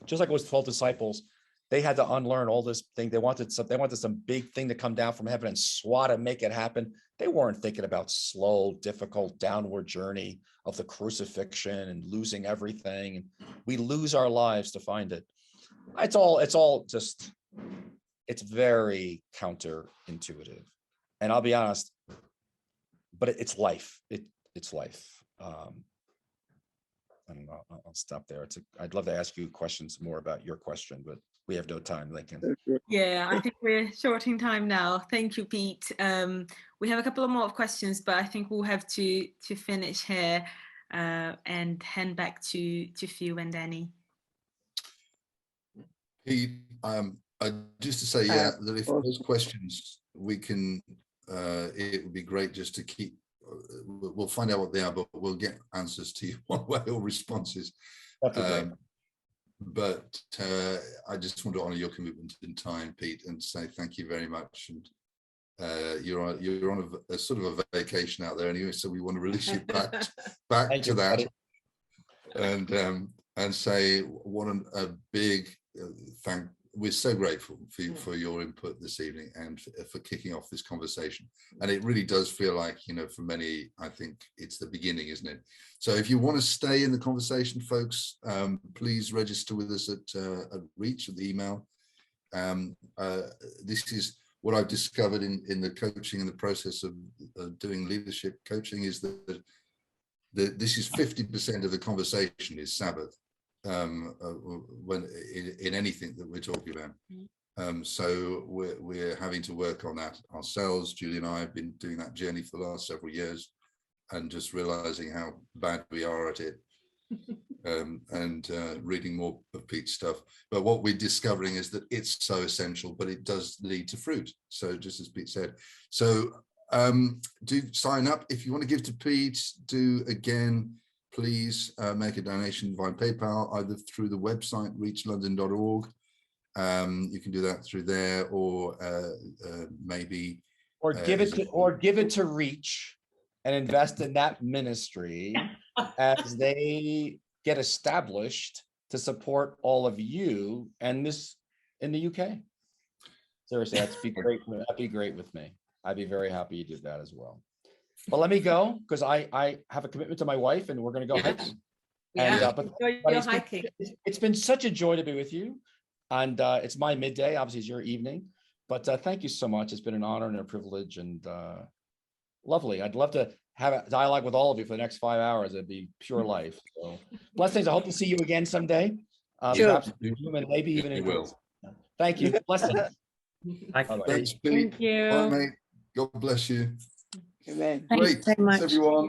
Speaker 3: just like it was 12 disciples, they had to unlearn all this thing. They wanted some big thing to come down from heaven and swat and make it happen. They weren't thinking about slow, difficult, downward journey of the crucifixion and losing everything. And we lose our lives to find it. It's all just, it's very counterintuitive. And I'll be honest, but it's life. It's life. I don't know. I'll stop there. I'd love to ask you questions more about your question, but we have no time, Lincoln.
Speaker 4: Yeah, I think we're short in time now. Thank you, Pete. We have a couple of more questions, but I think we'll have to finish here and hand back to Phil and Danny.
Speaker 1: Pete, just to say, that if those questions we can, it would be great just to keep. We'll find out what they are, but we'll get answers to you one way or responses. But I just want to honour your commitment in time, Pete, and say thank you very much. And you're on a sort of a vacation out there anyway, so we want to release you back to that, and say what a big thank. We're so grateful for your input this evening and for kicking off this conversation. And it really does feel like, you know, for many, I think it's the beginning, isn't it? So if you want to stay in the conversation, folks, please register with us at Reach, at the email. This is what I've discovered in the coaching and the process of doing leadership coaching, is that this is 50% of the conversation is Sabbath. When in anything that we're talking about, so we're having to work on that ourselves. Julie and I have been doing that journey for the last several years, and just realizing how bad we are at it, and reading more of Pete's stuff. But what we're discovering is that it's so essential, but it does lead to fruit. So just as Pete said, so do sign up if you want to give to Pete. Do again. Please make a donation via PayPal, either through the website reachlondon.org. You can do that through there, or maybe
Speaker 3: give it to Reach and invest in that ministry as they get established to support all of you and this in the UK. Seriously, that'd be great. That'd be great with me. I'd be very happy you did that as well. But let me go, because I have a commitment to my wife, and we're going to go hiking.
Speaker 4: Yeah,
Speaker 3: but
Speaker 4: hiking.
Speaker 3: It's been such a joy to be with you, and it's my midday. Obviously, it's your evening. But thank you so much. It's been an honor and a privilege, and lovely. I'd love to have a dialogue with all of you for the next 5 hours. It'd be pure life. So blessings. I hope to see you again someday. Perhaps maybe even in person. Thank you. Blessings.
Speaker 1: Thanks, Pete.
Speaker 8: Thank you.
Speaker 1: Bye, mate. God bless you.
Speaker 12: Amen.
Speaker 1: Great.
Speaker 8: Thanks so much.
Speaker 1: Thanks, everyone.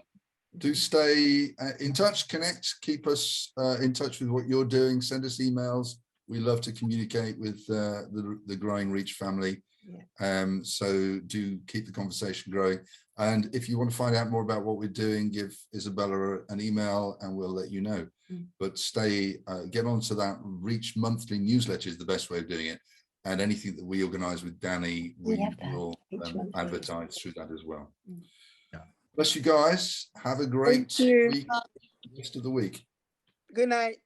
Speaker 1: Do stay in touch, connect, keep us in touch with what you're doing. Send us emails. We love to communicate with the growing Reach family. So do keep the conversation growing. And if you want to find out more about what we're doing, give Isabella an email and we'll let you know. But get onto that. Reach monthly newsletter is the best way of doing it. And anything that we organize with Danny, we will advertise through that as well. Bless you guys. Have a great week, rest of the week.
Speaker 12: Good night.